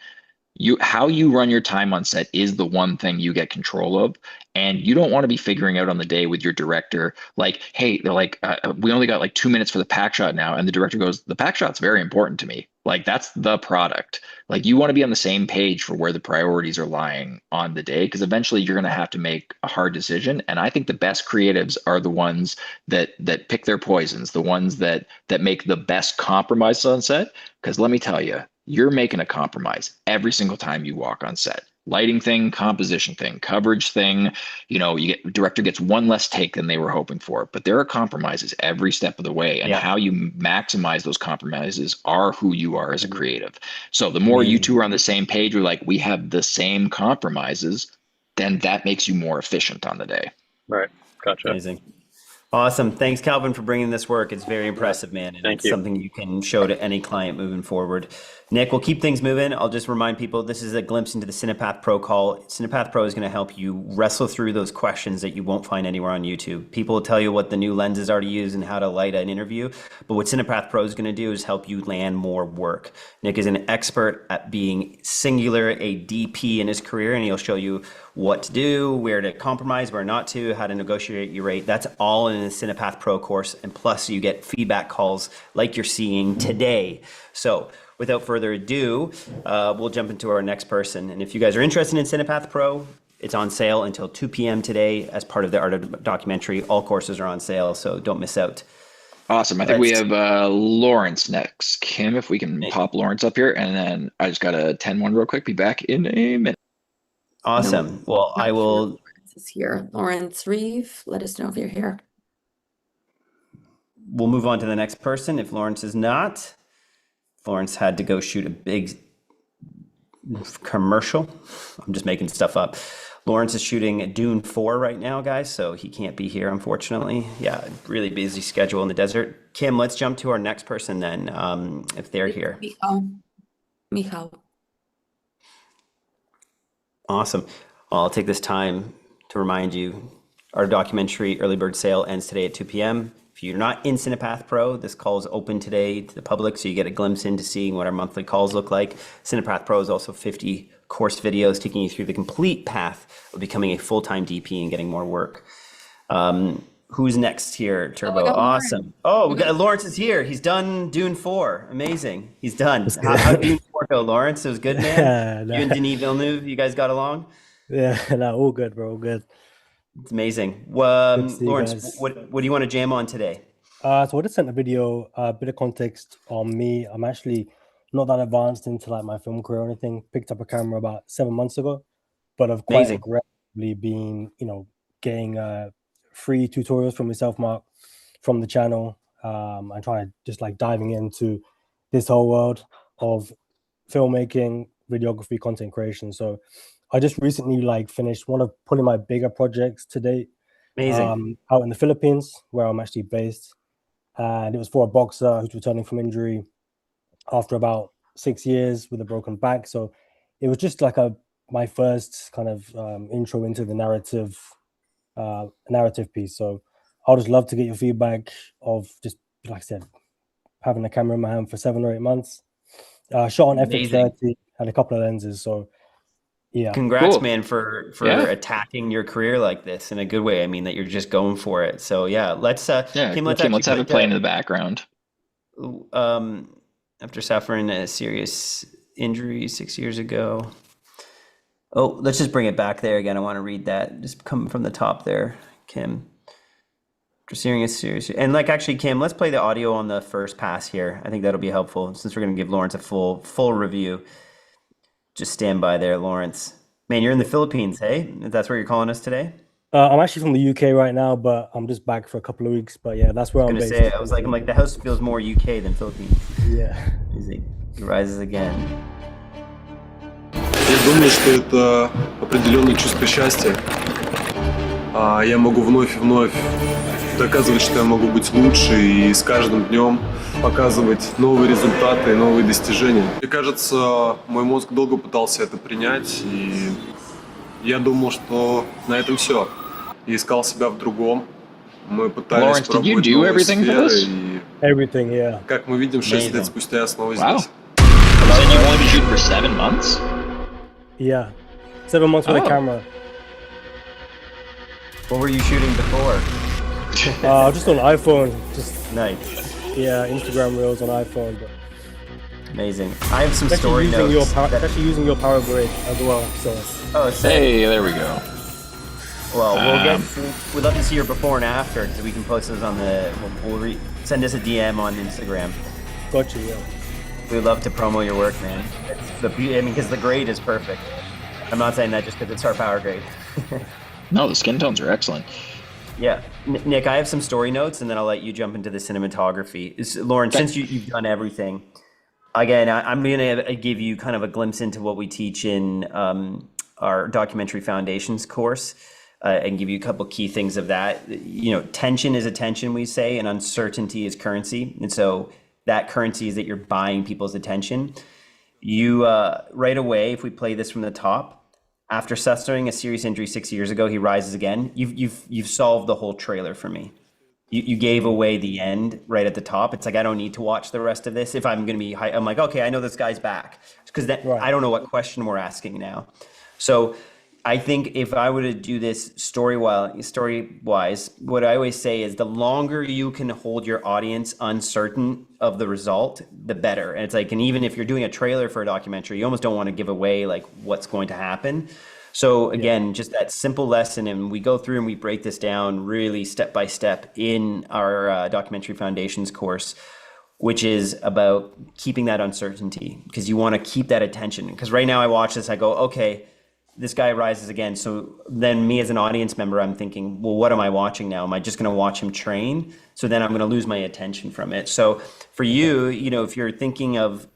How you run your time on set is the one thing you get control of, and you don't want to be figuring out on the day with your director like, hey, they're like, we only got like 2 minutes for the pack shot now, and the director goes, the pack shot's very important to me. Like, that's the product. Like, you want to be on the same page for where the priorities are lying on the day, because eventually you're going to have to make a hard decision. And I think the best creatives are the ones that pick their poisons, the ones that make the best compromise on set. Because let me tell you, you're making a compromise every single time you walk on set. Lighting thing, composition thing, coverage thing. Director gets one less take than they were hoping for, but there are compromises every step of the way, and Yeah. how you maximize those compromises are who you are as a creative. So the more you two Amazing. are on the same page, we're like, we have the same compromises, then that makes you more efficient on the day. Right. Gotcha. Amazing. Awesome. Thanks, Calvin, for bringing this work. It's very Yeah. impressive, man. And Thank it's you. something you can show to any client moving forward. Nick, we'll keep things moving. I'll just remind people this is a glimpse into the CinePath Pro call. CinePath Pro is going to help you wrestle through those questions that you won't find anywhere on YouTube. People will tell you what the new lenses are to use and how to light an interview. But what CinePath Pro is going to do is help you land more work. Nick is an expert at being singular, a DP in his career, and he'll show you what to do, where to compromise, where not to, how to negotiate your rate. That's all in the CinePath Pro course. And plus, you get feedback calls like you're seeing today. So without further ado, we'll jump into our next person. And if you guys are interested in CinePath Pro, it's on sale until 2 p.m. today as part of the Art of Documentary. All courses are on sale, so don't miss out. Awesome. I think we Let's have Lawrence next. Kim, if we can pop Lawrence up here, and then I just got to 10-1 real quick. Be back in a minute. Awesome. Well, I Not sure will. Lawrence is here. Lawrence Reeve, let us know if you're here. We'll move on to the next person. If Lawrence is not, Lawrence had to go shoot a big commercial. I'm just making stuff up. Lawrence is shooting Dune 4 right now, guys, so he can't be here, unfortunately. Yeah, really busy schedule in the desert. Kim, let's jump to our next person then, if they're here. Michal. Awesome. Well, I'll take this time to remind you, our documentary early bird sale ends today at 2 p.m. If you're not in CinePath Pro, this call is open today to the public, so you get a glimpse into seeing what our monthly calls look like. CinePath Pro is also 50 course videos taking you through the complete path of becoming a full-time DP and getting more work. Who's next here, Turbo? I got Awesome. Oh, we got Lawrence is here. He's done Dune 4. Amazing. He's done. How'd Dune 4 go, Lawrence? It was good, man. Nah, You and Denis Villeneuve, you guys got along? yeah, nah, all good, bro, all good. It's amazing. Good to see you Lawrence, guys. what do you want to jam on today? So I just sent a video, a bit of context on me. I'm actually not that advanced into like my film career or anything. Picked up a camera about 7 months ago, but I've quite Amazing. aggressively been, getting free tutorials from myself, Mark, from the channel. And trying to just like diving into this whole world of filmmaking, videography, content creation. So I just recently like finished one of probably my bigger projects to date. Amazing. out in the Philippines, where I'm actually based. And it was for a boxer who's returning from injury after about 6 years with a broken back. So it was just like my first kind of intro into the narrative piece. So I'll just love to get your feedback of just, like I said, having a camera in my hand for 7 or 8 months. Shot on Amazing. FX30, had a couple of lenses. So yeah. Congrats, Cool. man, for Yeah. attacking your career like this in a good way. I mean that you're just going for it. So yeah, let's Yeah. Kim, let's Kim, actually let's have play it playing in the background. after suffering a serious injury 6 years ago. Oh, let's just bring it back there again. I want to read that. Just come from the top there, Kim. After serious and like actually, Kim, let's play the audio on the first pass here. I think that'll be helpful since we're gonna give Lawrence a full review. Just stand by there, Lawrence. Man, you're in the Philippines, hey? That's where you're calling us today? I'm actually from the UK right now, but I'm just back for a couple of weeks. But yeah, that's where I was I'm gonna based. say, I'm like, the house feels more UK than Philippines. Yeah. He rises again. Я думаю, что это определенное чувство счастья. Я могу вновь и вновь доказывать, что я могу быть лучше, и с каждым днем показывать новые результаты и новые достижения. Мне кажется, мой мозг долго пытался это принять, и я думал, что на этом все. И искал себя в другом. Мы пытались Lawrence, did you пробовать do новые everything for сферы, this? и, Everything, yeah. как мы видим, 6 Amazing. лет спустя я снова Wow. здесь. You said you've only been shooting for 7 months? Yeah. 7 months with a Oh. camera. What were you shooting before? Just on iPhone. Just, Nice. yeah, Instagram Reels on iPhone. But Amazing. I have some especially story using notes. especially using your power grade as well. So Oh, sick. Hey, there we go. Well, we'd love to see your before and after because we can post those on send us a DM on Instagram. got you, yeah. We'd love to promo your work, man. Because the grade is perfect. I'm not saying that just because it's our power grade. No, the skin tones are excellent. Yeah. Nick, I have some story notes and then I'll let you jump into the cinematography. Lauren, since you've done everything, again, I'm going to give you kind of a glimpse into what we teach in our documentary foundations course and give you a couple key things of that. You know, tension is attention, we say, and uncertainty is currency. And so that currency is that you're buying people's attention. You right away, if we play this from the top, after suffering a serious injury 6 years ago, he rises again. You've solved the whole trailer for me. You gave away the end right at the top. It's like I don't need to watch the rest of this. If I'm going to be, I'm like, okay, I know this guy's back because Right. I don't know what question we're asking now. So I think if I were to do this story wise, what I always say is the longer you can hold your audience uncertain of the result, the better. And it's like, and even if you're doing a trailer for a documentary, you almost don't want to give away like what's going to happen. So again, just that simple lesson, and we go through and we break this down really step by step in our documentary foundations course, which is about keeping that uncertainty because you want to keep that attention. Because right now I watch this, I go, okay, this guy rises again. So then me as an audience member, I'm thinking, well, what am I watching now? Am I just going to watch him train? So then I'm going to lose my attention from it. So for you, you know, if you're thinking of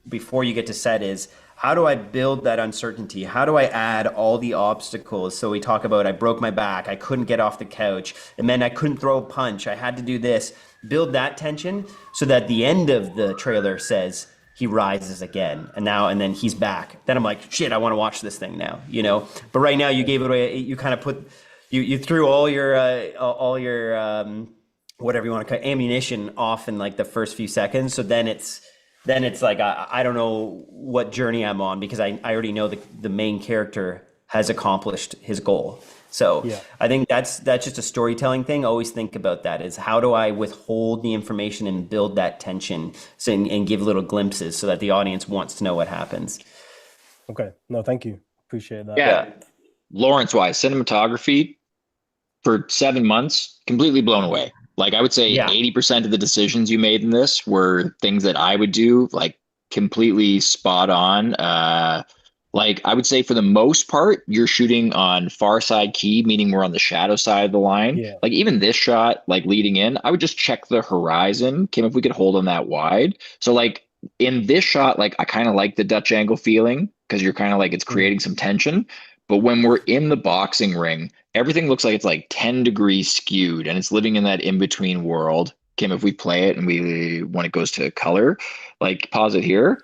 before you get to set is, how do I build that uncertainty? How do I add all the obstacles? So we talk about I broke my back, I couldn't get off the couch, and then I couldn't throw a punch, I had to do this. Build that tension so that the end of the trailer says he rises again, and then he's back. Then I'm like, shit, I want to watch this thing now, you know? But right now you gave it away, you kind of put, you threw all your whatever you want to call it, ammunition off in like the first few seconds. So then it's like I don't know what journey I'm on because I already know the main character has accomplished his goal. So Yeah. I think that's just a storytelling thing. Always think about that is how do I withhold the information and build that tension and give little glimpses so that the audience wants to know what happens. Okay. No, thank you. Appreciate that. Yeah. Lawrence-wise, cinematography for 7 months, completely blown away. Like I would say Yeah. 80% of the decisions you made in this were things that I would do, like completely spot on. Like I would say for the most part, you're shooting on far side key, meaning we're on the shadow side of the line. Yeah. Like even this shot, like leading in, I would just check the horizon, Kim, if we could hold on that wide. So like in this shot, like I kind of like the Dutch angle feeling because you're kind of like it's creating some tension. But when we're in the boxing ring, everything looks like it's like 10 degrees skewed and it's living in that in-between world. Kim, if we play it and when it goes to color, like pause it here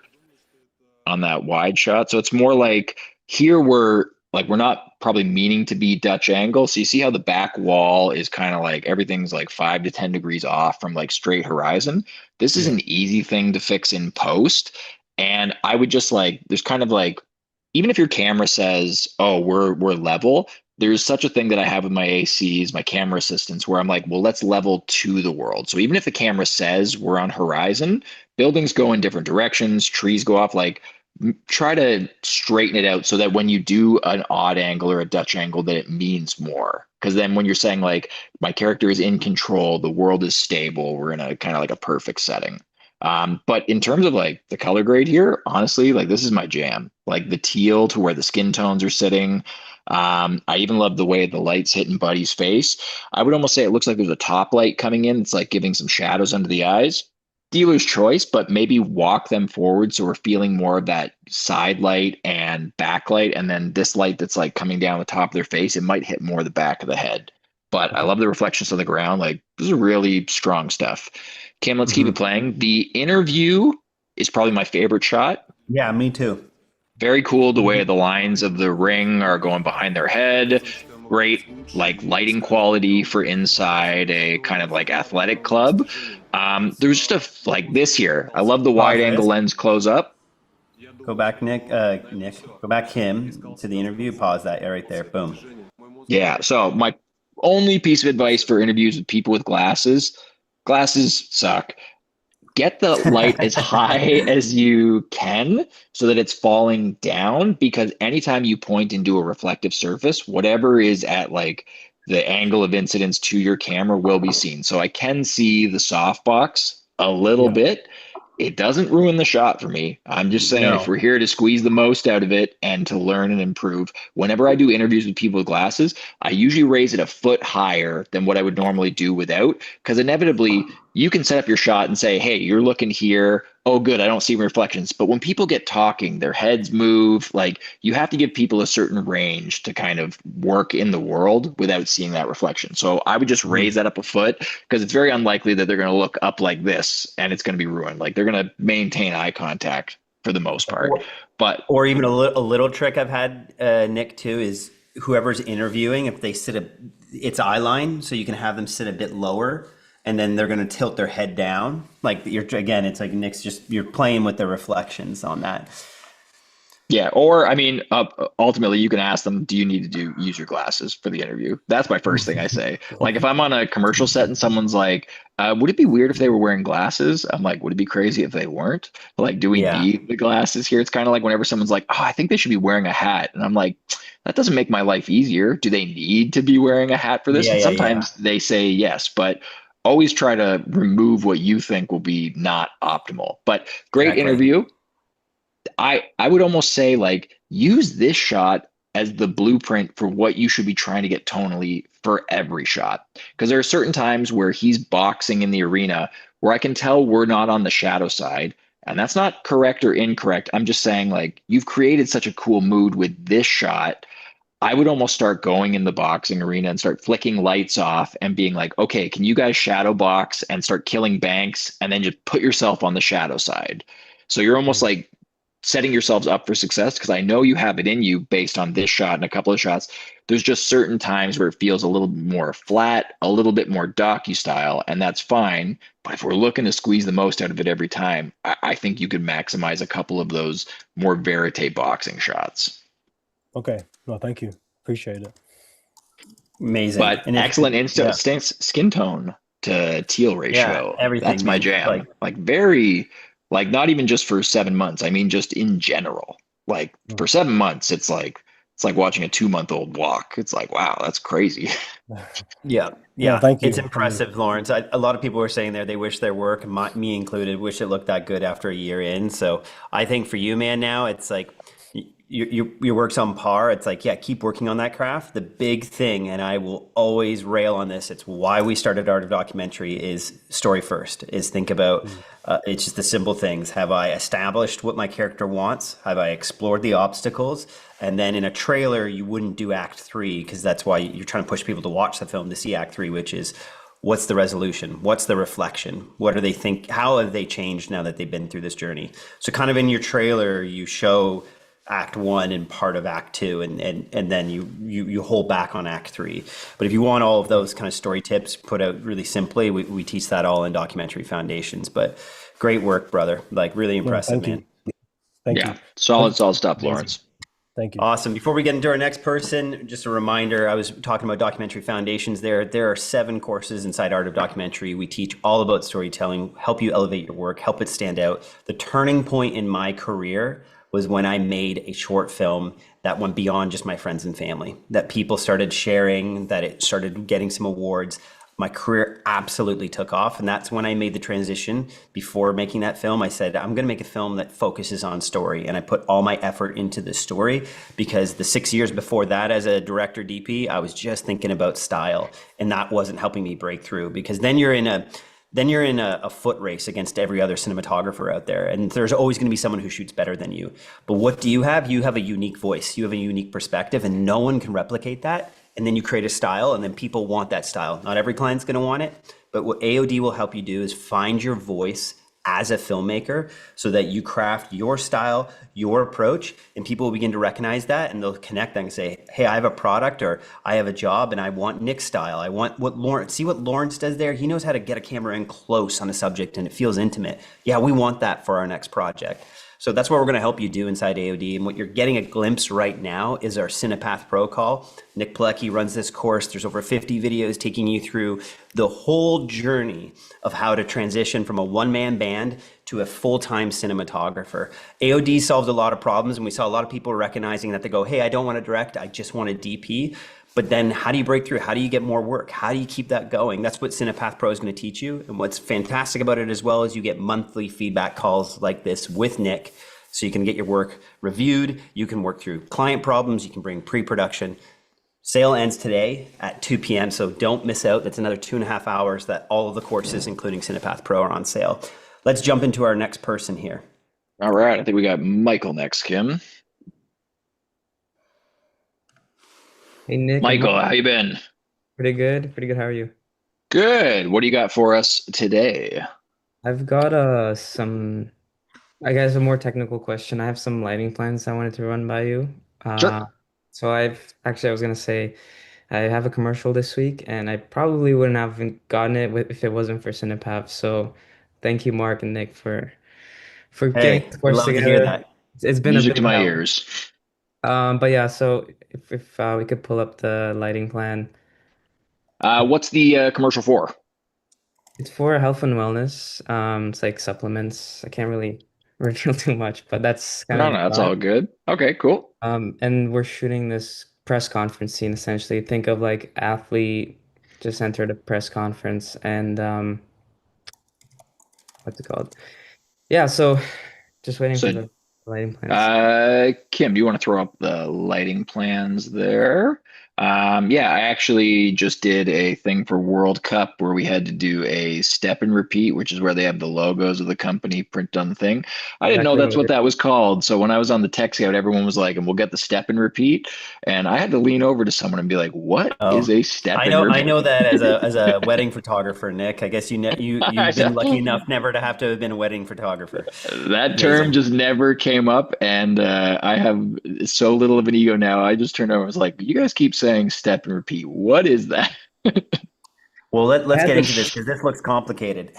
on that wide shot. So it's more like here we're not probably meaning to be Dutch angle. So you see how the back wall is kind of like everything's like 5 to 10 degrees off from like straight horizon. This is Yeah. an easy thing to fix in post. And I would just like there's kind of like even if your camera says, oh, we're level, there's such a thing that I have with my ACs, my camera assistants, where I'm like, well, let's level to the world. So even if the camera says we're on horizon, buildings go in different directions, trees go off, like try to straighten it out so that when you do an odd angle or a Dutch angle, that it means more. Because then when you're saying like my character is in control, the world is stable, we're in a kind of like a perfect setting. But in terms of like the color grade here, honestly, like this is my jam. Like the teal to where the skin tones are sitting. I even love the way the light's hitting Buddy's face. I would almost say it looks like there's a top light coming in. It's like giving some shadows under the eyes. Dealer's choice, but maybe walk them forward so we're feeling more of that side light and backlight. And then this light that's like coming down the top of their face, it might hit more the back of the head. But I Okay. love the reflections on the ground. Like this is really strong stuff. Kim, let's keep it playing. The interview is probably my favorite shot. Yeah, me too. Very cool the way the lines of the ring are going behind their head. Great like lighting quality for inside a kind of like athletic club. There's just like this here. I love the wide Pause angle this. lens close up. Go back, Nick. Go back, Kim, to the interview. Pause that right there. Boom. Yeah. So my only piece of advice for interviews with people with glasses suck. Get the light as high as you can so that it's falling down, because anytime you point into a reflective surface, whatever is at like the angle of incidence to your camera will be seen. So I can see the softbox a little Yeah. bit. It doesn't ruin the shot for me. I'm just saying if No. we're here to squeeze the most out of it and to learn and improve, whenever I do interviews with people with glasses, I usually raise it a foot higher than what I would normally do without, because inevitably you can set up your shot and say, hey, you're looking here. Oh, good. I don't see reflections. But when people get talking, their heads move. Like you have to give people a certain range to kind of work in the world without seeing that reflection. So I would just raise that up a foot, because it's very unlikely that they're going to look up like this and it's going to be ruined. Like they're going to maintain eye contact for the most part. But Or even a little trick I've had, Nick, too, is whoever's interviewing, if they it's eye line, so you can have them sit a bit lower, and then they're going to tilt their head down. Like again, it's like Nick's you're playing with the reflections on that. yeah, or I mean, ultimately, you can ask them, "Do you need to use your glasses for the interview?" That's my first thing I say. Like, if I'm on a commercial set and someone's like, "Would it be weird if they were wearing glasses?" I'm like, "Would it be crazy if they weren't?" Like, do we Yeah. need the glasses here? It's kind of like whenever someone's like, "Oh, I think they should be wearing a hat," and I'm like, "That doesn't make my life easier. Do they need to be wearing a hat for this?" Yeah, And yeah, yeah. sometimes they say yes, but always try to remove what you think will be not optimal. But great Exactly. interview. I would almost say like use this shot as the blueprint for what you should be trying to get tonally for every shot. Because there are certain times where he's boxing in the arena where I can tell we're not on the shadow side. And that's not correct or incorrect. I'm just saying like you've created such a cool mood with this shot. I would almost start going in the boxing arena and start flicking lights off and being like, okay, can you guys shadow box and start killing banks and then just put yourself on the shadow side? So you're almost like setting yourselves up for success, because I know you have it in you based on this shot and a couple of shots. There's just certain times where it feels a little more flat, a little bit more docu style, and that's fine. But if we're looking to squeeze the most out of it every time, I think you could maximize a couple of those more verite boxing shots. Okay. No, thank you. Appreciate it. Amazing. But And excellent yeah, skin tone to teal ratio. everything, That's my man. jam. Like very, like not even just for 7 months. I mean, just in general. Like for 7 months, it's like watching a 2-month-old walk. It's like, wow, that's crazy. Yeah, No, yeah, thank you. it's impressive, Lawrence. A lot of people were saying there they wish their work, me included, wish it looked that good after a year in. So I think for you, man, now it's like your work's on par. It's like, yeah, keep working on that craft. The big thing, and I will always rail on this, it's why we started Art of Documentary, is story first, is think about, Mm. it's just the simple things. Have I established what my character wants? Have I explored the obstacles? And then in a trailer, you wouldn't do act three, because that's why you're trying to push people to watch the film to see act three, which is what's the resolution? What's the reflection? What do they think? How have they changed now that they've been through this journey? So kind of in your trailer, you show act one and part of act two, and then you hold back on act three. But if you want all of those kind of story tips put out really simply, we teach that all in documentary foundations. But great work, brother. Like really No, impressive, thank man. you. Thank Yeah, you. solid, solid stuff, Amazing. Lawrence. Thank you. Awesome. Before we get into our next person, just a reminder, I was talking about documentary foundations there. There are 7 courses inside Art of Documentary. We teach all about storytelling, help you elevate your work, help it stand out. The turning point in my career was when I made a short film that went beyond just my friends and family, that people started sharing, that it started getting some awards. My career absolutely took off. And that's when I made the transition. Before making that film, I said, I'm going to make a film that focuses on story. And I put all my effort into the story, because the 6 years before that as a director DP, I was just thinking about style. And that wasn't helping me break through, because then you're in a foot race against every other cinematographer out there. And there's always going to be someone who shoots better than you. But what do you have? You have a unique voice. You have a unique perspective, and no one can replicate that. And then you create a style, and then people want that style. Not every client's going to want it, but what AOD will help you do is find your voice as a filmmaker, so that you craft your style, your approach, and people will begin to recognize that, and they'll connect and say, hey, I have a product, or I have a job and I want Nick's style. I want what Lawrence, see what Lawrence does there? He knows how to get a camera in close on a subject and it feels intimate. Yeah, we want that for our next project. So that's what we're going to help you do inside AOD. And what you're getting a glimpse right now is our CinePath Pro call. Nick Pilecki runs this course. There's over 50 videos taking you through the whole journey of how to transition from a one-man band to a full-time cinematographer. AOD solved a lot of problems, and we saw a lot of people recognizing that. They go, hey, I don't want to direct, I just want to DP. But then how do you break through? How do you get more work? How do you keep that going? That's what CinePath Pro is going to teach you. And what's fantastic about it as well is you get monthly feedback calls like this with Nick. So you can get your work reviewed. You can work through client problems. You can bring pre-production. Sale ends today at 2 p.m. So don't miss out. That's another 2.5 hours that all of the courses, including CinePath Pro, are on sale. Let's jump into our next person here. All right, I think we got Michael next, Kim. Hey Nick, Michael, how you been? pretty good. Pretty good. How are you? Good. What do you got for us today? I've got some I guess a more technical question. I have some lighting plans I wanted to run by you. Uh Sure. so I was gonna say I have a commercial this week and I probably wouldn't have gotten it if it wasn't for Cinepath. So thank you, Mark and Nick, for getting Hey, this we course love to hear together. that. It's been a Music to big my help. ears. But yeah, so if we could pull up the lighting plan. What's the commercial for? It's for health and wellness. It's like supplements. I can't really reveal too much, but that's kind No, of no, the that's all vibe. good. Okay, cool. And we're shooting this press conference scene essentially. Think of like athlete just entered a press conference and what's it called? Yeah, so just waiting So for the lighting plans. Kim, do you want to throw up the lighting plans there? Yeah, I actually just did a thing for World Cup where we had to do a step and repeat, which is where they have the logos of the company printed on the thing. I didn't know Exactly that's what what we're that was called. So when I was on the tech scout, everyone was like, and we'll get the step and repeat. And I had to lean over to someone and be like, what is Oh, a step I and know, I repeat? know that as a wedding photographer, Nick. I guess I you've been lucky know. enough never to have to have been a wedding photographer. That term Amazing. just never came up, and I have so little of an ego now. I just turned over and was like, "You guys keep saying step and repeat. What is that?" Well, I let's had get the into this because this looks complicated.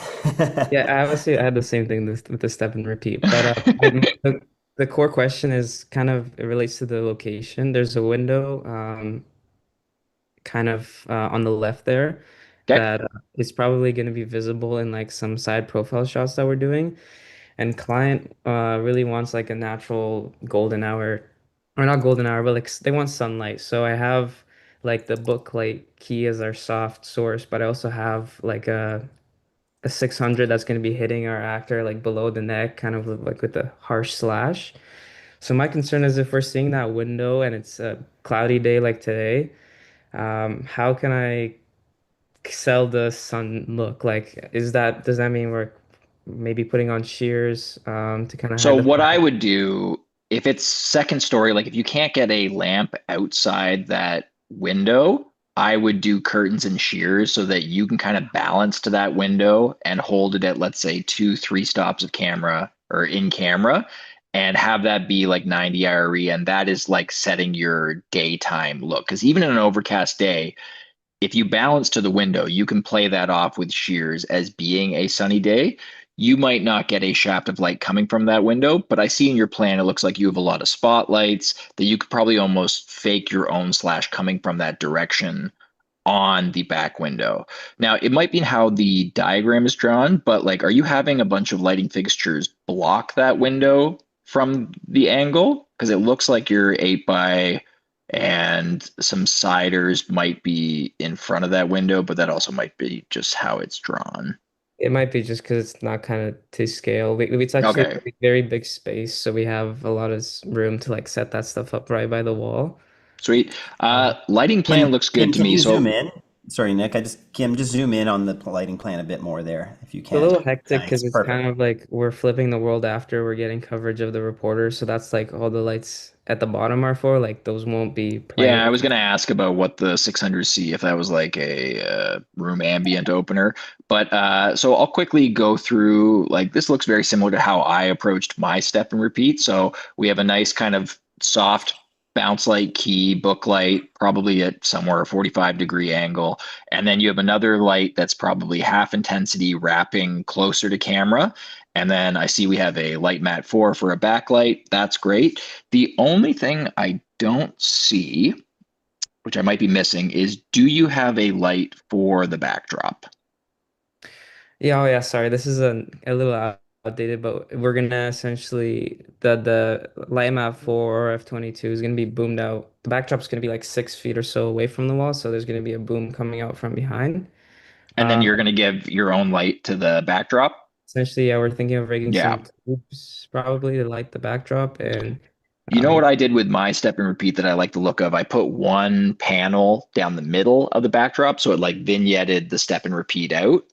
Yeah, I honestly I had the same thing with the step and repeat. But the core question is kind of it relates to the location. There's a window kind of on the left there Okay. that is probably going to be visible in like some side profile shots that we're doing. And client really wants like a natural golden hour, or not golden hour, but like they want sunlight. So I have like the book light key as our soft source, but I also have like a 600 that's going to be hitting our actor like below the neck, kind of like with a harsh slash. So my concern is if we're seeing that window and it's a cloudy day like today, how can I sell the sun look? Like, does that mean we're maybe putting on shears to kind of So hide the what I fog? would do if it's second story, like if you can't get a lamp outside that window, I would do curtains and shears so that you can kind of balance to that window and hold it at, let's say, 2, 3 stops of camera or in camera and have that be like 90 IRE. And that is like setting your daytime look. Because even in an overcast day, if you balance to the window, you can play that off with shears as being a sunny day. You might not get a shaft of light coming from that window, but I see in your plan it looks like you have a lot of spotlights that you could probably almost fake your own slash coming from that direction on the back window. Now, it might be how the diagram is drawn, but like, are you having a bunch of lighting fixtures block that window from the angle? Because it looks like you're 8 by and some siders might be in front of that window, but that also might be just how it's drawn. It might be just because it's not kind of to scale. It's actually a Okay, very big space, so we have a lot of room to like set that stuff up right by the wall. sweet. Um, Lighting plan Kim, looks good Kim, to can me. you zoom So in? Sorry, Nick. Kim, just zoom in on the lighting plan a bit more there, if you It's a can. little hectic Thanks. because it's Perfect. kind of like we're flipping the world after we're getting coverage of the reporters. So that's like all the lights at the bottom are for. Like those won't be yeah, I playing. was going to ask about what the 600C, if that was like a room ambient opener. But so I'll quickly go through, like, this looks very similar to how I approached my step and repeat. So we have a nice kind of soft bounce light key, book light, probably at somewhere a 45-degree angle. And then you have another light that's probably half intensity wrapping closer to camera. And then I see we have a light mat 4 for a backlight. That's great. The only thing I don't see, which I might be missing, is do you have a light for the backdrop? Yeah, oh yeah, sorry. This is a little outdated, but we're gonna essentially the light map for F22 is gonna be boomed out. The backdrop's gonna be like 6 feet or so away from the wall, so there's gonna be a boom coming out from behind. And then Um, you're going to give your own light to the backdrop? Essentially, yeah, we're thinking of rigging Yeah. some tubes probably to light the backdrop and You know what I did with my step and repeat that I like the look of? I put one panel down the middle of the backdrop so it like vignetted the step and repeat out.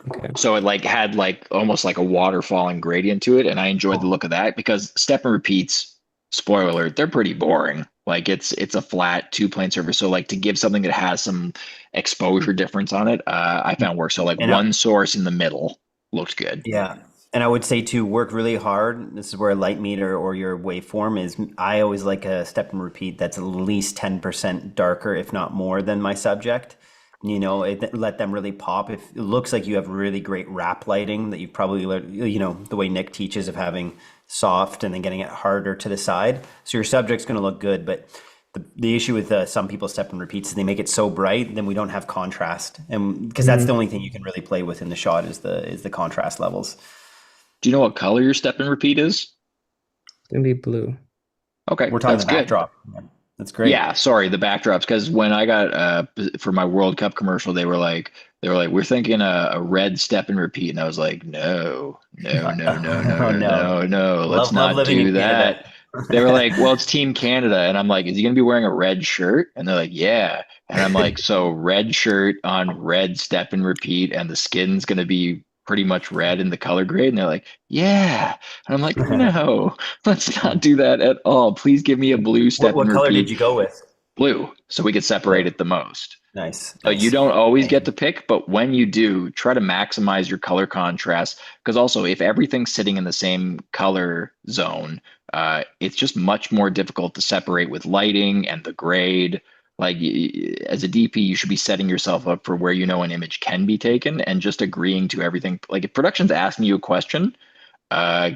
okay. So it like had like almost like a waterfalling gradient to it, and I enjoyed the look of that because step and repeats, spoiler alert, they're pretty boring. Like it's a flat two-plane surface. So like to give something that has some exposure difference on it, I found work. So like And one source in the middle looked good. yeah. And I would say to work really hard. This is where a light meter or your waveform is. I always like a step and repeat that's at least 10% darker, if not more, than my subject. Let them really pop. If it looks like you have really great wrap lighting that you've probably learned, the way Nick teaches of having soft and then getting it harder to the side. So your subject's going to look good. But the issue with some people step and repeats is they make it so bright, then we don't have contrast. And because that's the only thing you can really play with in the shot is the contrast levels. Do you know what color your step and repeat is? It's gonna be blue. Okay, We're talking that's the good. backdrop. That's great. Yeah, sorry, the backdrops. Because when I got for my World Cup commercial, they were like, we're thinking a red step and repeat, and I was like, no, no, no, no, no, Oh no, no. no, no, let's Love not living do in Canada. that. They were like, well, it's Team Canada, and I'm like, is he gonna be wearing a red shirt? And they're like, yeah, and I'm like, so red shirt on red step and repeat, and the skin's gonna be pretty much red in the color grade, and they're like, yeah, and I'm like, no, let's not do that at all. Please give me a blue What step and what color did repeat. you go with? Blue, so we could separate Blue. it the most. Nice, So you nice. don't always Thank get you. to pick, but when you do, try to maximize your color contrast. Because also, if everything's sitting in the same color zone, it's just much more difficult to separate with lighting and the grade. Like as a DP, you should be setting yourself up for where you know an image can be taken and just agreeing to everything. Like if production's asking you a question,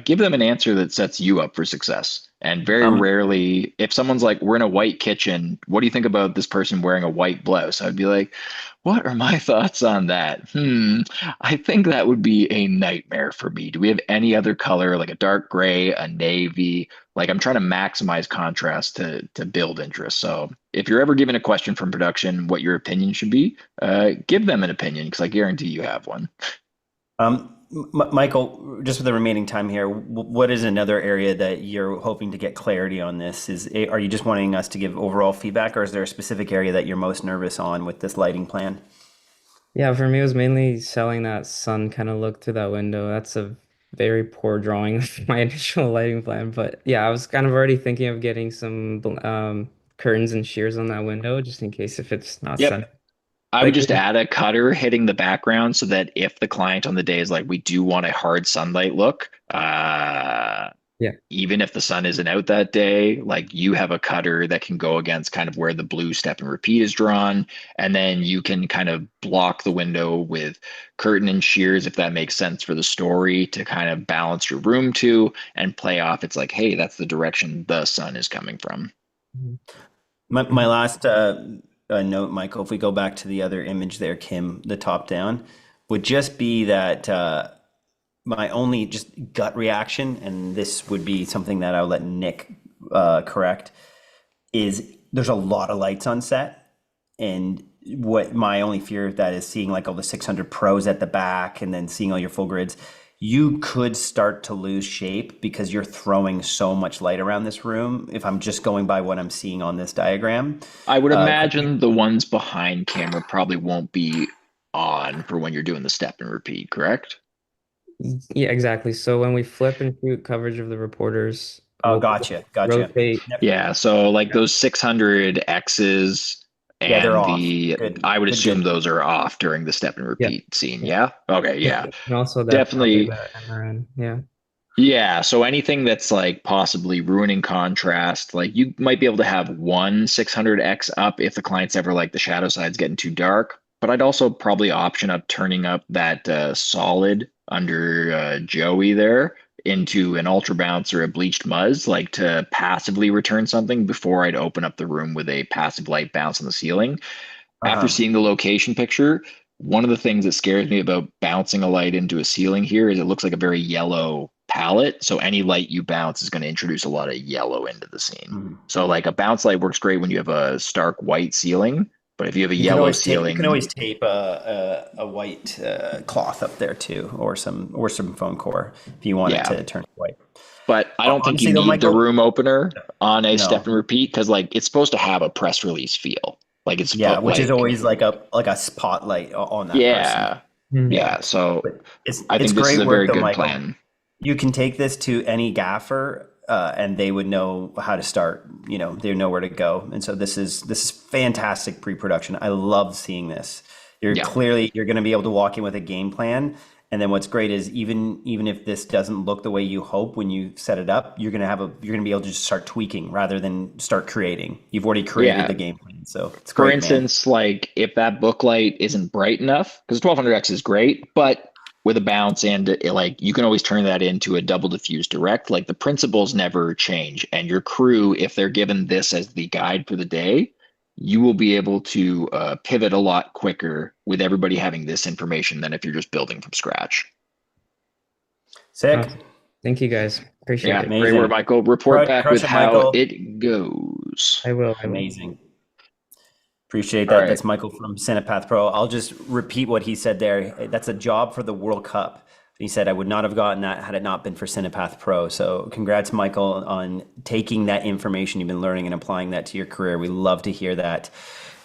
give them an answer that sets you up for success. And very Um, rarely, if someone's like, we're in a white kitchen, what do you think about this person wearing a white blouse? I'd be like, what are my thoughts on that? I think that would be a nightmare for me. Do we have any other color, like a dark gray, a navy? Like I'm trying to maximize contrast to build interest. So if you're ever given a question from production, what your opinion should be, give them an opinion because I guarantee you have one. Michael, just with the remaining time here, what is another area that you're hoping to get clarity on this? Are you just wanting us to give overall feedback, or is there a specific area that you're most nervous on with this lighting plan? Yeah, for me, it was mainly selling that sun kind of look through that window. That's a very poor drawing of my initial lighting plan. But yeah, I was kind of already thinking of getting some curtains and shears on that window just in case if it's not sun. Yep. I would Like, just add a cutter hitting the background so that if the client on the day is like, we do want a hard sunlight look, yeah. even if the sun isn't out that day, like you have a cutter that can go against kind of where the blue step and repeat is drawn. And then you can kind of block the window with curtain and shears if that makes sense for the story to kind of balance your room to and play off. It's like, hey, that's the direction the sun is coming from. My last note, Michael, if we go back to the other image there, Kim, the top down, would just be that my only just gut reaction, and this would be something that I'll let Nick correct, is there's a lot of lights on set. And what my only fear of that is seeing like all the 600 pros at the back and then seeing all your full grids. You could start to lose shape because you're throwing so much light around this room. If I'm just going by what I'm seeing on this diagram, I would could imagine the ones behind camera probably won't be on for when you're doing the step and repeat, correct? Yeah, exactly. So when we flip and shoot coverage of the reporters, oh, we'll gotcha. rotate. Yep. Yeah, so like those 600 X's Yeah, they're and off. Good, I would good, assume good. those are off during the step and Yeah. repeat scene. Yeah. Yeah. Okay. Yeah. And also that probably Definitely. the MRN. Yeah. Yeah. So anything that's like possibly ruining contrast, like you might be able to have one 600X up if the client's ever like the shadow side's getting too dark. But I'd also probably option up turning up that solid under Joey there into an ultra bounce or a bleached muzz, like to passively return something before I'd open up the room with a passive light bounce on the ceiling. After Uh-huh. seeing the location picture, one of the things that scares me about bouncing a light into a ceiling here is it looks like a very yellow palette. So any light you bounce is going to introduce a lot of yellow into the scene. Mhm. So like a bounce light works great when you have a stark white ceiling, but if you have a yellow You can ceiling, always tape a white cloth up there too, or some foam core if you want it yeah. to turn white. But I don't think you Honestly, though, need the Michael, room opener on a step no, and repeat because like it's supposed to have a press release feel. Like it's yeah, which is like always like a spotlight on that person. yeah, Mm. Yeah, yeah. So but I it's think this is great a work very though, good Michael. plan. You can take this to any gaffer, and they would know how to start. You know, they know where to go, and so this is fantastic pre-production. I love seeing this. You're Yeah. clearly you're going to be able to walk in with a game plan, and then what's great is even if this doesn't look the way you hope when you set it up, you're going to be able to just start tweaking rather than start creating. You've already created Yeah. the game plan, so it's For great, man. instance, like if that book light isn't bright enough, because 1200X is great, but with a bounce and like you can always turn that into a double diffuse direct. Like the principles never change. And your crew, if they're given this as the guide for the day, you will be able to pivot a lot quicker with everybody having this information than if you're just building from scratch. Sick, Awesome. Thank you guys. Appreciate Yeah, it. great work, amazing. Michael. Report back Crush with it, how Michael. it goes. I will. Amazing. Appreciate All that. right. That's Michael from CinePath Pro. I'll just repeat what he said there. That's a job for the World Cup. He said, I would not have gotten that had it not been for CinePath Pro. So congrats, Michael, on taking that information you've been learning and applying that to your career. We love to hear that.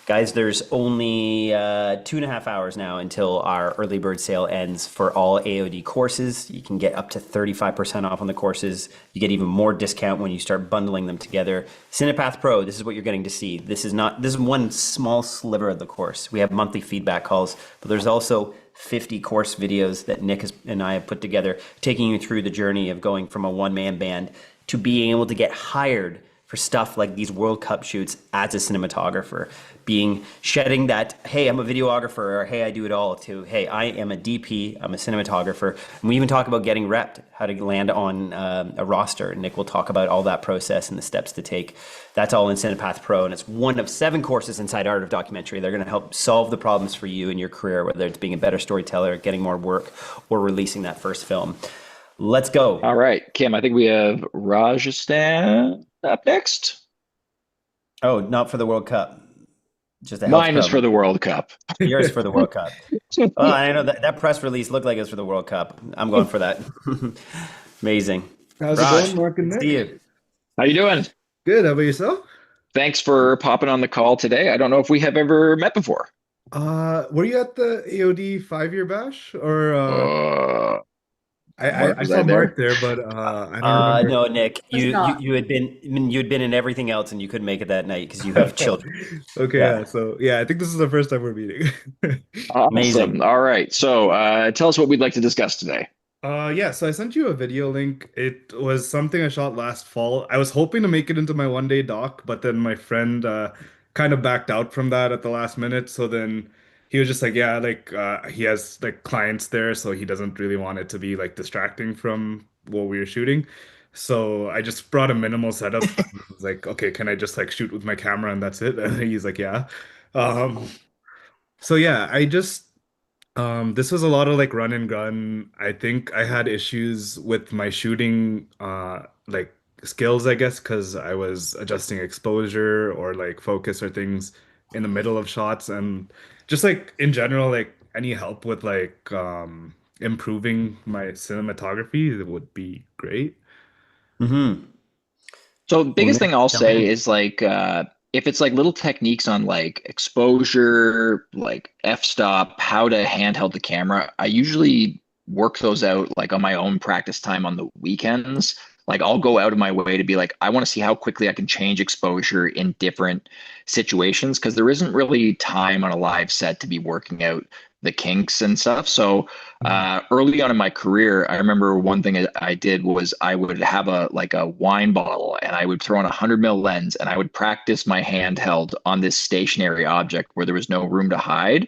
Guys, there's only 2.5 hours now until our early bird sale ends for all AOD courses. You can get up to 35% off on the courses. You get even more discount when you start bundling them together. CinePath Pro, this is what you're getting to see. This is one small sliver of the course. We have monthly feedback calls, but there's also 50 course videos that Nick and I have put together, taking you through the journey of going from a one-man band to being able to get hired for stuff like these World Cup shoots as a cinematographer, shedding that, hey, I'm a videographer, or hey, I do it all, to, hey, I am a DP, I'm a cinematographer. And we even talk about getting repped, how to land on a roster. Nick will talk about all that process and the steps to take. That's all in CinePath Pro, and it's one of 7 courses inside Art of Documentary. They're gonna help solve the problems for you in your career, whether it's being a better storyteller, getting more work, or releasing that first film. Let's go. All right, Kim, I think we have Rajasthan up next. Oh, not for the World Cup. Just a health Mine was club. for the World Cup. Yours for the World Cup. Well, I know that press release looked like it was for the World Cup. I'm going for that. Amazing. How's it Raj, going, Mark and good to see Nick? you. How you doing? Good. How about yourself? Thanks for popping on the call today. I don't know if we have ever met before. Were you at the AOD 5-year bash or Uh, Mark, I was saw I Mark there? there, but I don't remember. No, Nick, Was not. you had been, I mean, you'd been in everything else and you couldn't make it that night because you have children. Okay, Yeah, yeah. So yeah, I think this is the first time we're meeting. Awesome. amazing. All right. So tell us what we'd like to discuss today. Yeah, so I sent you a video link. It was something I shot last fall. I was hoping to make it into my 1 day doc, but then my friend kind of backed out from that at the last minute. So then he was just like, yeah, like he has like clients there, so he doesn't really want it to be like distracting from what we were shooting. So I just brought a minimal setup and was like, okay, can I just like shoot with my camera and that's it? And he's like, yeah. Um, so yeah, I just this was a lot of like run and gun. I think I had issues with my shooting like skills, I guess, because I was adjusting exposure or like focus or things in the middle of shots and just like in general, like any help with like improving my cinematography would be great. Hmm. So Well, biggest Nick, thing I'll jump say in. is like if it's like little techniques on like exposure, like f-stop, how to handheld the camera, I usually work those out like on my own practice time on the weekends. Like I'll go out of my way to be like, I want to see how quickly I can change exposure in different situations because there isn't really time on a live set to be working out the kinks and stuff. So Mhm. early on in my career, I remember one thing I did was I would have a like a wine bottle and I would throw in a 100 mil lens and I would practice my handheld on this stationary object where there was no room to hide.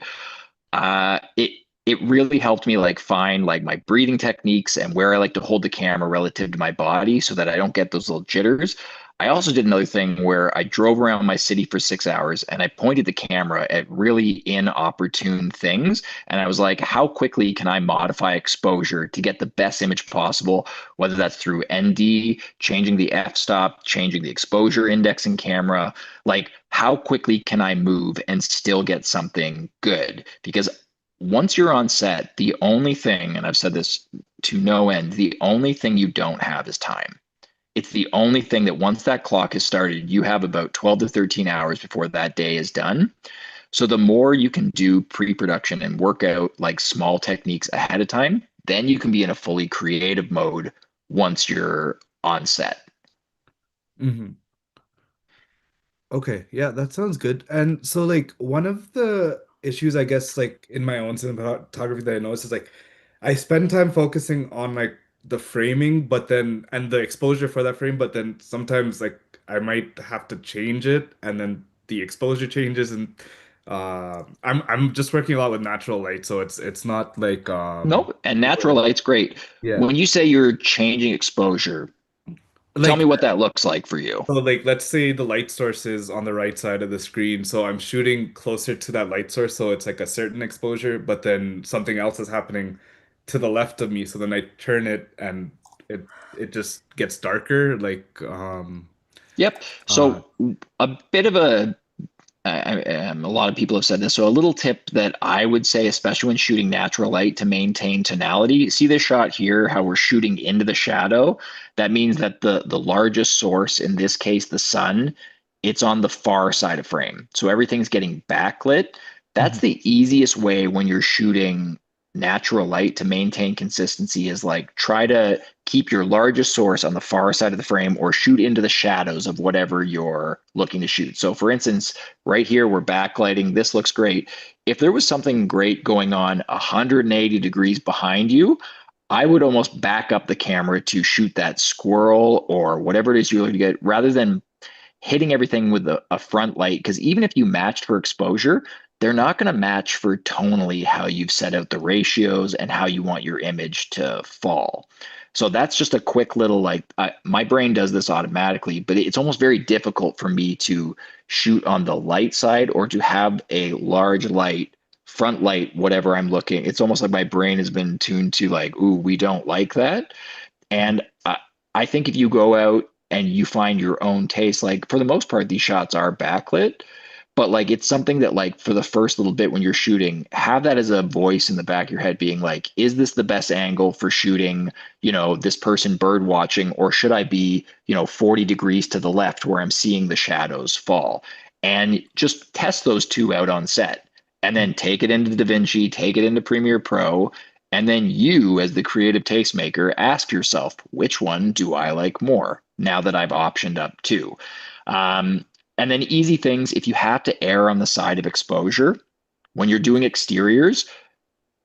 It really helped me like find like my breathing techniques and where I like to hold the camera relative to my body so that I don't get those little jitters. I also did another thing where I drove around my city for 6 hours and I pointed the camera at really inopportune things. And I was like, how quickly can I modify exposure to get the best image possible, whether that's through ND, changing the f-stop, changing the exposure index in camera, like how quickly can I move and still get something good? Because once you're on set, the only thing, and I've said this to no end, the only thing you don't have is time. It's the only thing that once that clock has started, you have about 12 to 13 hours before that day is done. So the more you can do pre-production and work out like small techniques ahead of time, then you can be in a fully creative mode once you're on set. Mhm. Okay, yeah, that sounds good. And so, like, one of the issues, I guess, like in my own cinematography that I noticed is like I spend time focusing on like the framing, but then and the exposure for that frame, but then sometimes like I might have to change it, and then the exposure changes, and I'm just working a lot with natural light, so it's not like Nope. And natural light's great. yeah. When you say you're changing exposure, tell me Like what that looks like for you. so like let's say the light source is on the right side of the screen, so I'm shooting closer to that light source, so it's like a certain exposure, but then something else is happening to the left of me, so then I turn it and it just gets darker, like Yep. uh So a bit of a lot of people have said this. So a little tip that I would say, especially when shooting natural light to maintain tonality, see this shot here, how we're shooting into the shadow. That means that the largest source, in this case, the sun, it's on the far side of frame. So everything's getting backlit. That's mhm, the easiest way when you're shooting natural light to maintain consistency is like try to keep your largest source on the far side of the frame or shoot into the shadows of whatever you're looking to shoot. So for instance, right here, we're backlighting. This looks great. If there was something great going on 180 degrees behind you, I would almost back up the camera to shoot that squirrel or whatever it is you're looking to get rather than hitting everything with a front light. Because even if you matched for exposure, they're not going to match for tonally how you've set out the ratios and how you want your image to fall. So that's just a quick little like my brain does this automatically, but it's almost very difficult for me to shoot on the light side or to have a large light, front light, whatever I'm looking. It's almost like my brain has been tuned to like, ooh, we don't like that. And I think if you go out and you find your own taste, like for the most part, these shots are backlit, but like it's something that like for the first little bit when you're shooting, have that as a voice in the back of your head being like, is this the best angle for shooting, this person bird watching, or should I be, 40 degrees to the left where I'm seeing the shadows fall? And just test those two out on set and then take it into DaVinci, take it into Premiere Pro, and then you, as the creative tastemaker, ask yourself, which one do I like more now that I've optioned up two? And then easy things, if you have to err on the side of exposure, when you're doing exteriors,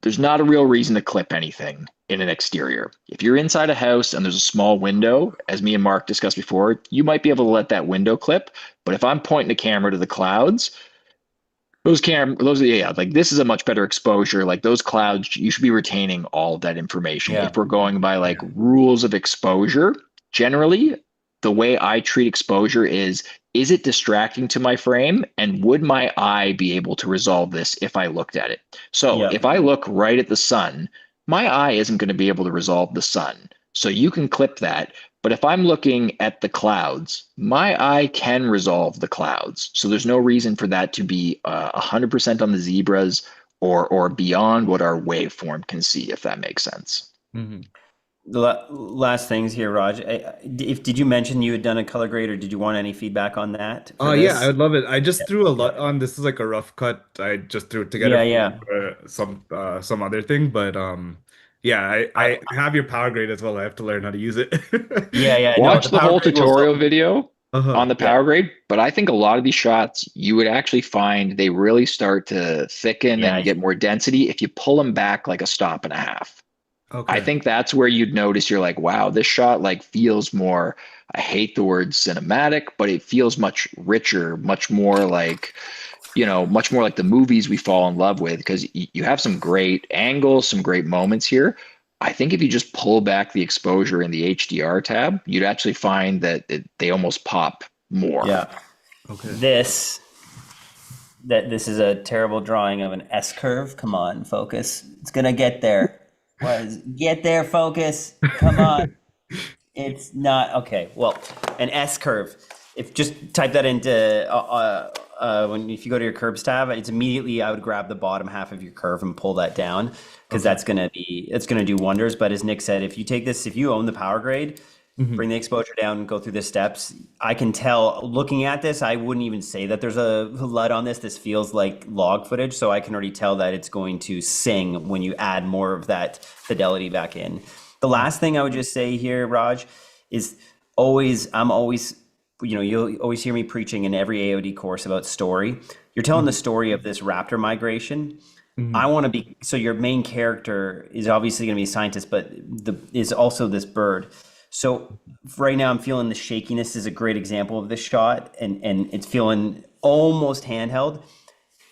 there's not a real reason to clip anything in an exterior. If you're inside a house and there's a small window, as me and Mark discussed before, you might be able to let that window clip. But if I'm pointing the camera to the clouds, like this is a much better exposure. Like those clouds, you should be retaining all of that information. Yeah. If we're going by like rules of exposure, generally, the way I treat exposure is it distracting to my frame? And would my eye be able to resolve this if I looked at it? So if I look right at the sun, my eye isn't going to be able to resolve the sun. So you can clip that. But if I'm looking at the clouds, my eye can resolve the clouds. So there's no reason for that to be 100% on the zebras or beyond what our waveform can see, if that makes sense. Mm-hmm. The last things here, Raj. Did you mention you had done a color grade, or did you want any feedback on that? Yeah, I would love it. I just threw a lot on. This is like a rough cut. I just threw it together for some other thing, but yeah, I have your power grade as well. I have to learn how to use it. Watch the whole tutorial video on the power grade, but I think a lot of these shots you would actually find they really start to thicken and get more density if you pull them back like a stop and a half. Okay. I think that's where you'd notice you're like, wow, this shot like feels more, I hate the word cinematic, but it feels much richer, much more like, much more like the movies we fall in love with, because you have some great angles, some great moments here. I think if you just pull back the exposure in the HDR tab, you'd actually find that they almost pop more. Yeah. Okay. This is a terrible drawing of an S curve. Come on, focus. It's gonna get there. Get there, focus. Come on. It's not okay. Well, an S curve. If just type that into if you go to your curves tab, it's immediately I would grab the bottom half of your curve and pull that down, because it's gonna do wonders. But as Nick said, if you own the power grade, bring the exposure down and go through the steps. I can tell looking at this, I wouldn't even say that there's a LUT on this. This feels like log footage, so I can already tell that it's going to sing when you add more of that fidelity back in. The last thing I would just say here, Raj, is you'll always hear me preaching in every AOD course about story. You're telling the story of this raptor migration. I want to be, so your main character is obviously going to be a scientist, but is also this bird. So right now I'm feeling the shakiness is a great example of this shot, and it's feeling almost handheld.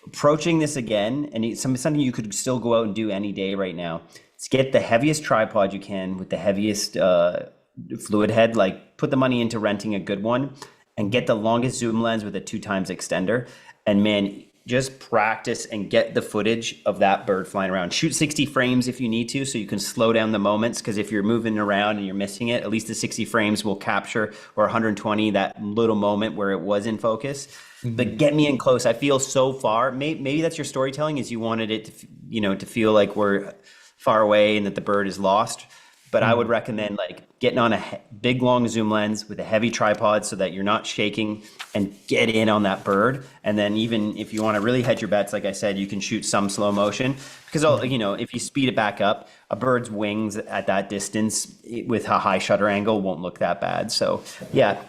Approaching this again, and it's something you could still go out and do any day right now. Is get the heaviest tripod you can with the heaviest fluid head, like put the money into renting a good one, and get the longest zoom lens with a 2x extender. And man, just practice and get the footage of that bird flying around. Shoot 60 frames if you need to, so you can slow down the moments, because if you're moving around and you're missing it, at least the 60 frames will capture, or 120, that little moment where it was in focus. But get me in close. I feel so far. Maybe that's your storytelling, is you wanted it to, to feel like we're far away and that the bird is lost. But I would recommend like getting on a big long zoom lens with a heavy tripod so that you're not shaking, and get in on that bird. And then even if you want to really hedge your bets, like I said, you can shoot some slow motion, because if you speed it back up, a bird's wings at that distance with a high shutter angle won't look that bad. So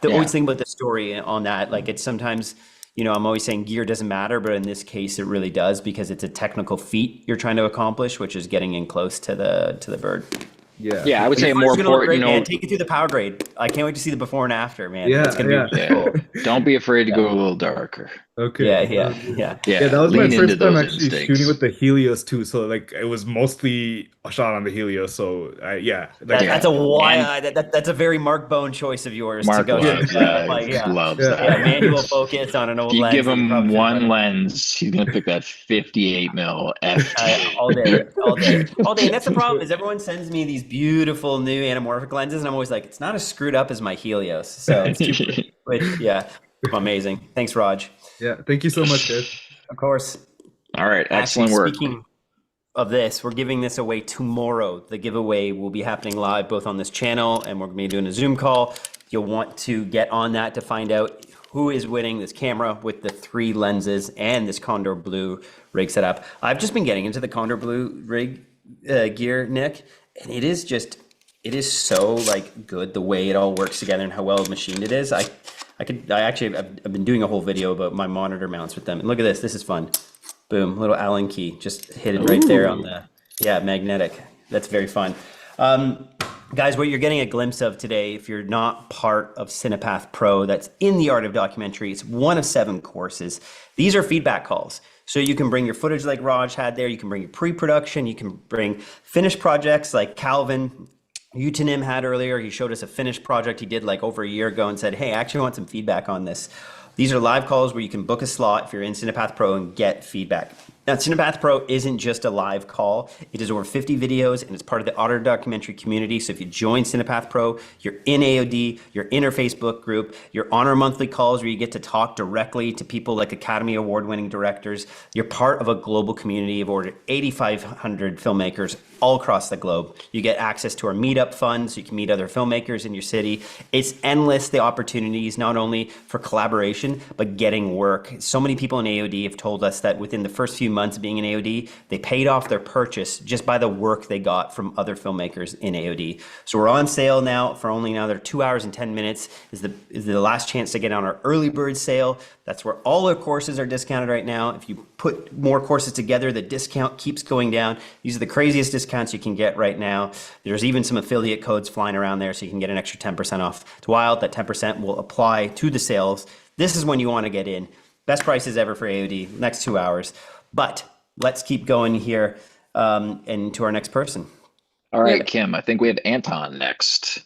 always think about the story on that. Like it's sometimes, I'm always saying gear doesn't matter, but in this case it really does, because it's a technical feat you're trying to accomplish, which is getting in close to the bird. Yeah, I would say more important. Man, take it through the power grade. I can't wait to see the before and after, man. Yeah, it's gonna be cool. Don't be afraid to go a little darker. Okay. Yeah. That was my first time actually instincts. shooting with the Helios too. So like it was mostly a shot on the Helios. So that's a wild. That's a very Mark Bone choice of yours to go. Loves that. Manual focus on an old if you lens. give him one lens, he's gonna pick that 58 mil f. All day. And that's the problem, is everyone sends me these beautiful new anamorphic lenses, and I'm always like, it's not as screwed up as my Helios. So it's too pretty. Amazing. Thanks, Raj. Yeah, thank you so much, guys. Of course. All right, Actually, excellent work. speaking of this, we're giving this away tomorrow. The giveaway will be happening live both on this channel and we're going to be doing a Zoom call. You'll want to get on that to find out who is winning this camera with the 3 lenses and this Condor Blue rig setup. I've just been getting into the Condor Blue rig gear, Nick, and it is so like good the way it all works together and how well machined it is. I've been doing a whole video about my monitor mounts with them. And look at this. This is fun. Boom, little Allen key, just hidden right there on the, magnetic. That's very fun. Guys, what you're getting a glimpse of today, if you're not part of CinePath Pro, that's in the Art of Documentary, it's one of 7 courses. These are feedback calls. So you can bring your footage like Raj had there, you can bring your pre-production, you can bring finished projects like Calvin Utanim had earlier. He showed us a finished project he did like over a year ago and said, hey, I actually want some feedback on this. These are live calls where you can book a slot if you're in CinePath Pro and get feedback. Now, CinePath Pro isn't just a live call. It is over 50 videos, and it's part of the Auto Documentary community. So if you join CinePath Pro, you're in AOD, you're in our Facebook group, you're on our monthly calls where you get to talk directly to people like Academy Award-winning directors. You're part of a global community of over 8,500 filmmakers all across the globe. You get access to our meetup fund, so you can meet other filmmakers in your city. It's endless, the opportunities, not only for collaboration, but getting work. So many people in AOD have told us that within the first few months of being in AOD, they paid off their purchase just by the work they got from other filmmakers in AOD. So we're on sale now for only another 2 hours and 10 minutes is the last chance to get on our early bird sale. That's where all our courses are discounted right now. If you put more courses together, the discount keeps going down. These are the craziest discounts you can get right now. There's even some affiliate codes flying around there so you can get an extra 10% off. It's wild. That 10% will apply to the sales. This is when you want to get in. Best prices ever for AOD, next 2 hours. But let's keep going here and to our next person. All right, Kim, I think we have Anton next.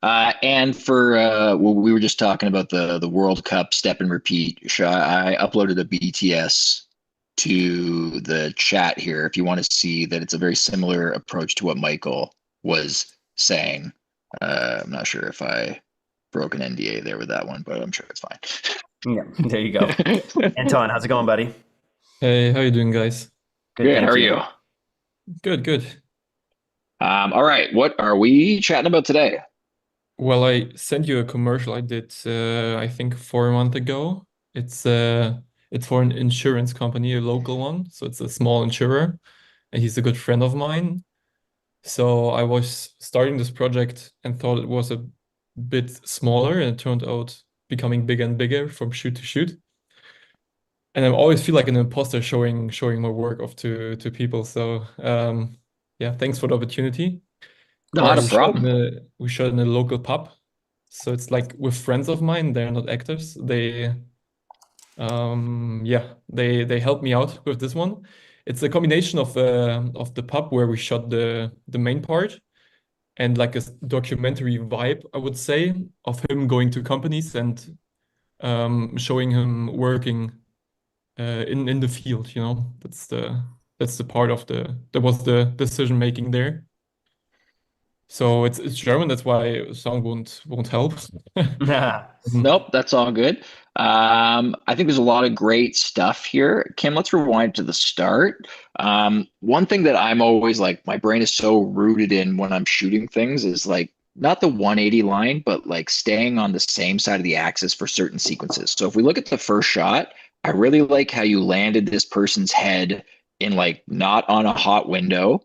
And for well, we were just talking about the World Cup step and repeat shot. I uploaded a BTS to the chat here if you want to see that it's a very similar approach to what Michael was saying. I'm not sure if I broke an NDA there with that one, but I'm sure it's fine. Yeah, there you go. Anton, how's it going, buddy? Hey, how you doing, guys? Good, Good, thank how are you? Good, good. All right, what are we chatting about today? Well, I sent you a commercial I did, I think 4 months ago. It's for an insurance company, a local one. So it's a small insurer, and he's a good friend of mine. So I was starting this project and thought it was a bit smaller, and it turned out becoming bigger and bigger from shoot to shoot. And I always feel like an imposter showing my work off to people. So yeah, thanks for the opportunity. Not a We problem. shot in a local pub. So it's like with friends of mine, they're not actors. They yeah, they helped me out with this one. It's a combination of the pub where we shot the main part and like a documentary vibe, I would say, of him going to companies and showing him working in the field, you know. That's the part of that was the decision making there. So it's German, that's why sound won't help. Nope, that's all good. I think there's a lot of great stuff here. Kim, let's rewind to the start. One thing that I'm always like, my brain is so rooted in when I'm shooting things is like not the 180 line, but like staying on the same side of the axis for certain sequences. So if we look at the first shot, I really like how you landed this person's head in like not on a hot window.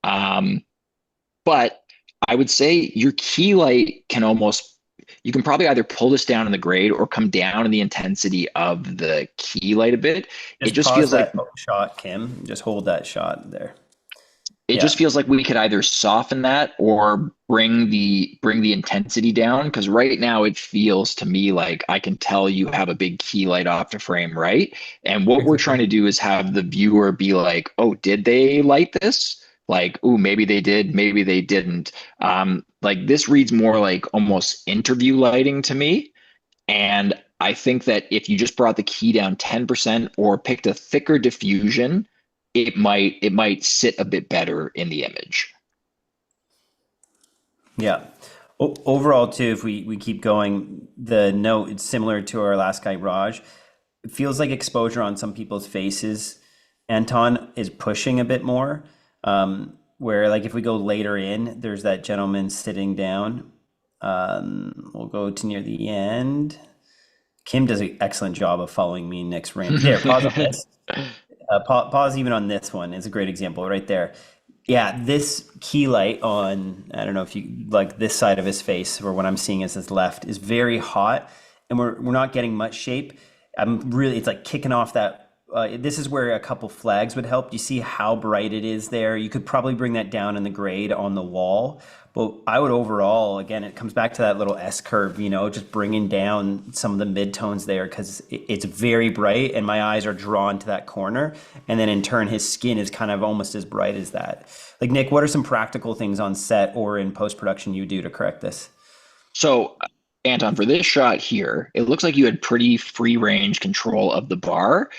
But I would say your key light can almost, you can probably either pull this down in the grade or come down in the intensity of the key light a bit. It just pause feels like that shot, Kim. Just hold that shot there. it just feels like we could either soften that or bring the intensity down, because right now it feels to me like I can tell you have a big key light off the frame, right? And what we're trying to do is have the viewer be like, oh, did they light this? Like, oh, maybe they did, maybe they didn't. Like this reads more like almost interview lighting to me. And I think that if you just brought the key down 10% or picked a thicker diffusion, it might sit a bit better in the image. Yeah. Overall, too, if we keep going, the note, it's similar to our last guy, Raj. it feels like exposure on some people's faces, Anton, is pushing a bit more. Where like if we go later in, there's that gentleman sitting down. We'll go to near the end. Kim does an excellent job of following me in Nick's range. There, pause on this. Pause even on this one. It's a great example right there. Yeah, this key light on, I don't know if you like this side of his face, or what I'm seeing is his left, is very hot, and we're not getting much shape. It's like kicking off that. This is where a couple flags would help. You see how bright it is there. You could probably bring that down in the grade on the wall. But I would overall, again, it comes back to that little S curve, just bringing down some of the midtones there because it's very bright and my eyes are drawn to that corner. And then in turn, his skin is kind of almost as bright as that. Like, Nick, what are some practical things on set or in post-production you do to correct this? So, Anton, for this shot here, it looks like you had pretty free range control of the bar.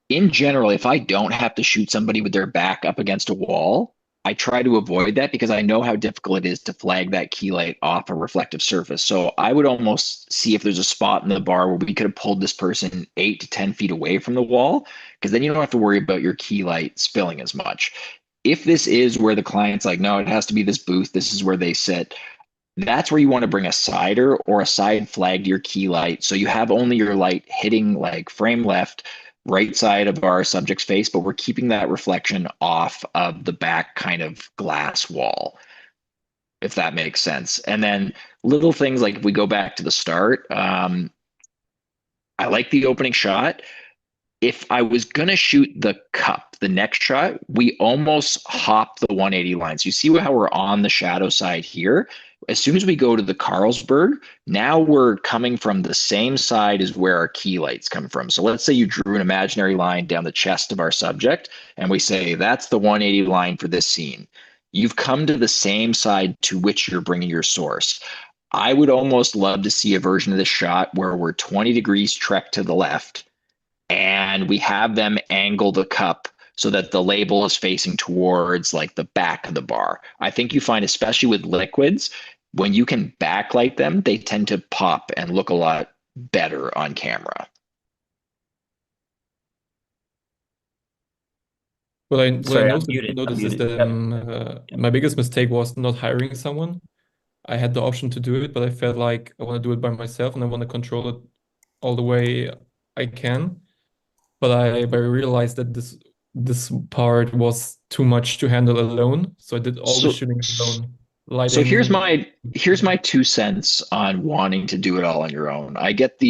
In general, if I don't have to shoot somebody with their back up against a wall, I try to avoid that because I know how difficult it is to flag that key light off a reflective surface. So I would almost see if there's a spot in the bar where we could have pulled this person 8 to 10 feet away from the wall, because then you don't have to worry about your key light spilling as much. If this is where the client's like, no, it has to be this booth, this is where they sit, that's where you want to bring a sider or a side flag to your key light. So you have only your light hitting like frame left, right side of our subject's face, but we're keeping that reflection off of the back kind of glass wall, if that makes sense. And then little things like if we go back to the start, I like the opening shot. If I was going to shoot the cup, the next shot, we almost hop the 180 lines. You see how we're on the shadow side here? As soon as we go to the Carlsberg, now we're coming from the same side as where our key lights come from. So let's say you drew an imaginary line down the chest of our subject, and we say, that's the 180 line for this scene. You've come to the same side to which you're bringing your source. I would almost love to see a version of this shot where we're 20 degrees trek to the left, and we have them angle the cup so that the label is facing towards like the back of the bar. I think you find, especially with liquids, when you can backlight them, they tend to pop and look a lot better on camera. What I Sorry, I'm noticed is muted. that my biggest mistake was not hiring someone. I had the option to do it, but I felt like I want to do it by myself and I want to control it all the way I can. But I realized that this part was too much to handle alone, so I did all the So, shooting alone. so here's Lighting. my 2 cents on wanting to do it all on your own. I get the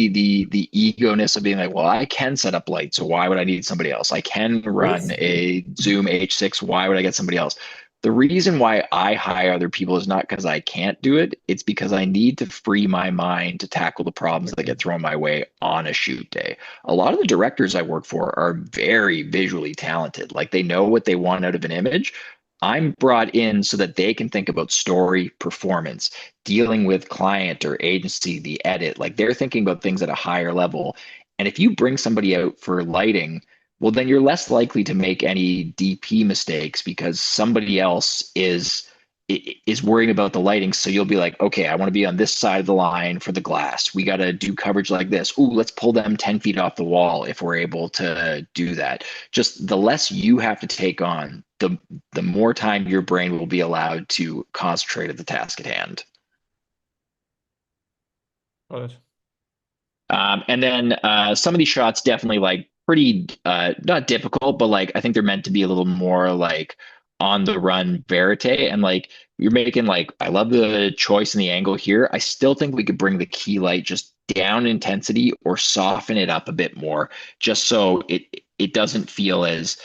ego-ness of being like, well, I can set up lights, so why would I need somebody else? I can run a Zoom H6, why would I get somebody else? The reason why I hire other people is not because I can't do it. It's because I need to free my mind to tackle the problems that get thrown my way on a shoot day. A lot of the directors I work for are very visually talented. Like they know what they want out of an image. I'm brought in so that they can think about story, performance, dealing with client or agency, the edit. Like they're thinking about things at a higher level. And if you bring somebody out for lighting, well, then you're less likely to make any DP mistakes because somebody else is worrying about the lighting. So you'll be like, okay, I want to be on this side of the line for the glass. We got to do coverage like this. Ooh, let's pull them 10 feet off the wall if we're able to do that. Just the less you have to take on, the more time your brain will be allowed to concentrate at the task at hand. Got it. And then some of these shots definitely like pretty not difficult, but like I think they're meant to be a little more like on the run verite. And like you're making like I love the choice and the angle here. I still think we could bring the key light just down in intensity or soften it up a bit more, just so it doesn't feel as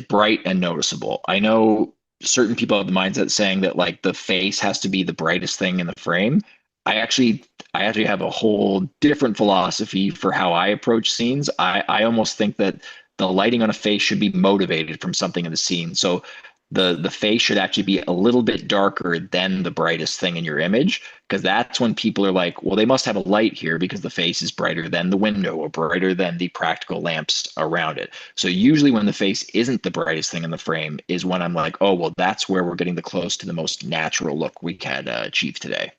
bright and noticeable. I know certain people have the mindset saying that like the face has to be the brightest thing in the frame. I actually have a whole different philosophy for how I approach scenes. I almost think that the lighting on a face should be motivated from something in the scene. So the face should actually be a little bit darker than the brightest thing in your image, because that's when people are like, well, they must have a light here because the face is brighter than the window or brighter than the practical lamps around it. So usually when the face isn't the brightest thing in the frame is when I'm like, oh, well, that's where we're getting the close to the most natural look we can achieve today.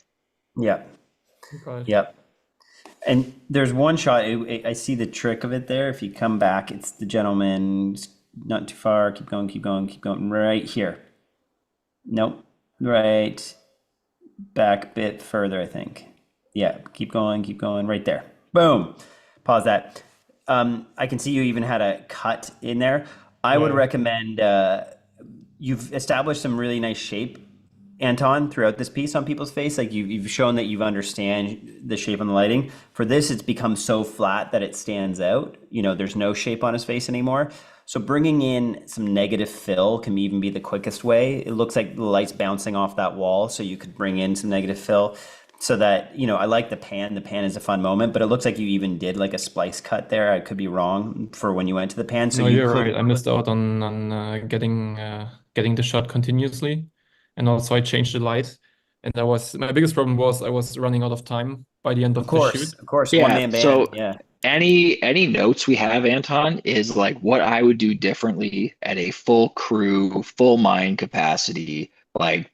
Yep. Got it. Yep. And there's one shot, I see the trick of it there. If you come back, it's the gentleman, not too far. Keep going, keep going, keep going. Right here. Nope. Right. Back a bit further, I think. Yeah, keep going, right there. Boom. Pause that. I can see you even had a cut in there. I would recommend, you've established some really nice shape, Anton, throughout this piece on people's face. Like you've shown that you understand the shape and the lighting. For this, it's become so flat that it stands out. You know, there's no shape on his face anymore. So bringing in some negative fill can even be the quickest way. It looks like the light's bouncing off that wall, so you could bring in some negative fill so that, you know, I like the pan. The pan is a fun moment, but it looks like you even did like a splice cut there. I could be wrong for when you went to the pan. So No, you you're could. right. I missed out on getting the shot continuously, and also I changed the light. And my biggest problem was I was running out of time by the end of the shoot. Of course, one Yeah. man band. So Yeah. any notes we have, Anton, is like what I would do differently at a full crew, full mind capacity. Like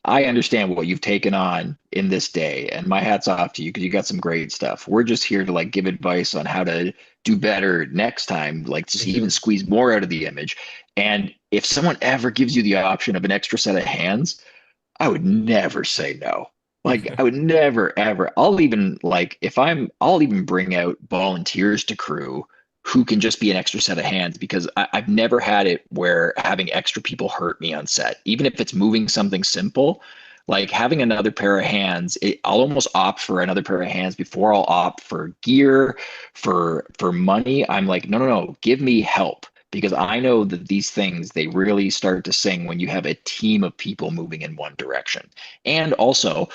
I understand what you've taken on in this day, and my hat's off to you because you got some great stuff. We're just here to like give advice on how to do better next time, like to even squeeze more out of the image. And if someone ever gives you the option of an extra set of hands, I would never say no. Like I would never ever. I'll even bring out volunteers to crew who can just be an extra set of hands because I've never had it where having extra people hurt me on set. Even if it's moving something simple, like having another pair of hands, I'll almost opt for another pair of hands before I'll opt for gear, for money. I'm like, no, no, no, give me help because I know that these things, they really start to sing when you have a team of people moving in one direction. And also,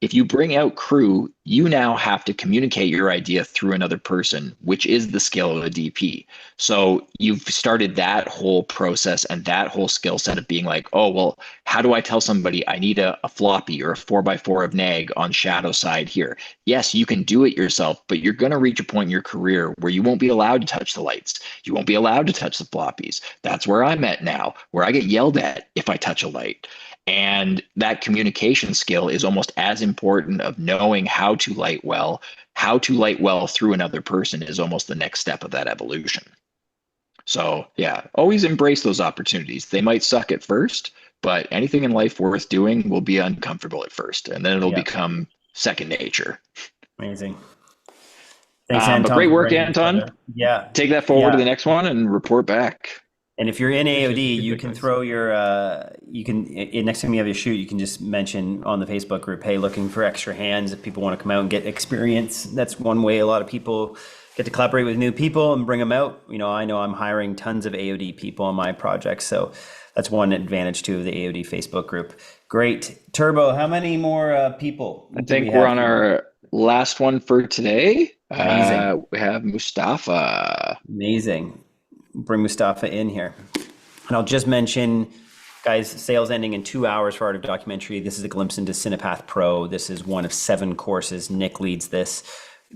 if you bring out crew, you now have to communicate your idea through another person, which is the skill of a DP. So you've started that whole process and that whole skill set of being like, oh, well, how do I tell somebody I need a floppy or a 4x4 of nag on shadow side here? Yes, you can do it yourself, but you're going to reach a point in your career where you won't be allowed to touch the lights. You won't be allowed to touch the floppies. That's where I'm at now, where I get yelled at if I touch a light. And that communication skill is almost as important of knowing how to light well. How to light well through another person is almost the next step of that evolution. So yeah, always embrace those opportunities. They might suck at first, but anything in life worth doing will be uncomfortable at first, and then it'll become second nature. Amazing. Thanks, Anton. But great for work, bringing it Anton. together. Yeah. Take that forward to the next one and report back. And if you're in AOD, you feedback, can guys. throw your, next time you have your shoot, you can just mention on the Facebook group, hey, looking for extra hands if people want to come out and get experience. That's one way a lot of people get to collaborate with new people and bring them out. You know, I know I'm hiring tons of AOD people on my projects, so that's one advantage too of the AOD Facebook group. Great. Turbo, how many more people I do think we we're have on here? our last one for today. Amazing. We have Mustafa. Amazing. Bring Mustafa in here. And I'll just mention, guys, sales ending in 2 hours for Art of Documentary. This is a glimpse into CinePath Pro. This is one of 7 courses. Nick leads this.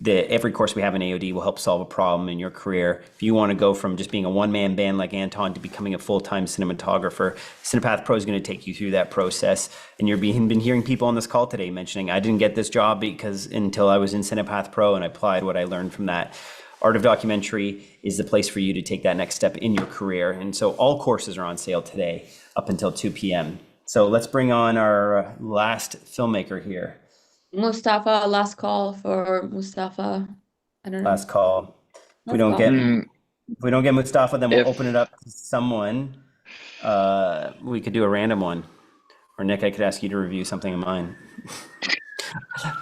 Every course we have in AOD will help solve a problem in your career. If you want to go from just being a one-man band like Anton to becoming a full-time cinematographer, CinePath Pro is going to take you through that process. And you've been hearing people on this call today mentioning, I didn't get this job until I was in CinePath Pro and I applied what I learned from that. Art of Documentary is the place for you to take that next step in your career. And so all courses are on sale today up until 2 p.m. So let's bring on our last filmmaker here. Mustafa, last call for Mustafa. I don't know. Last call. If we Last don't get Mustafa, then we'll If- open it up to someone. We could do a random one. Or Nick, I could ask you to review something of mine.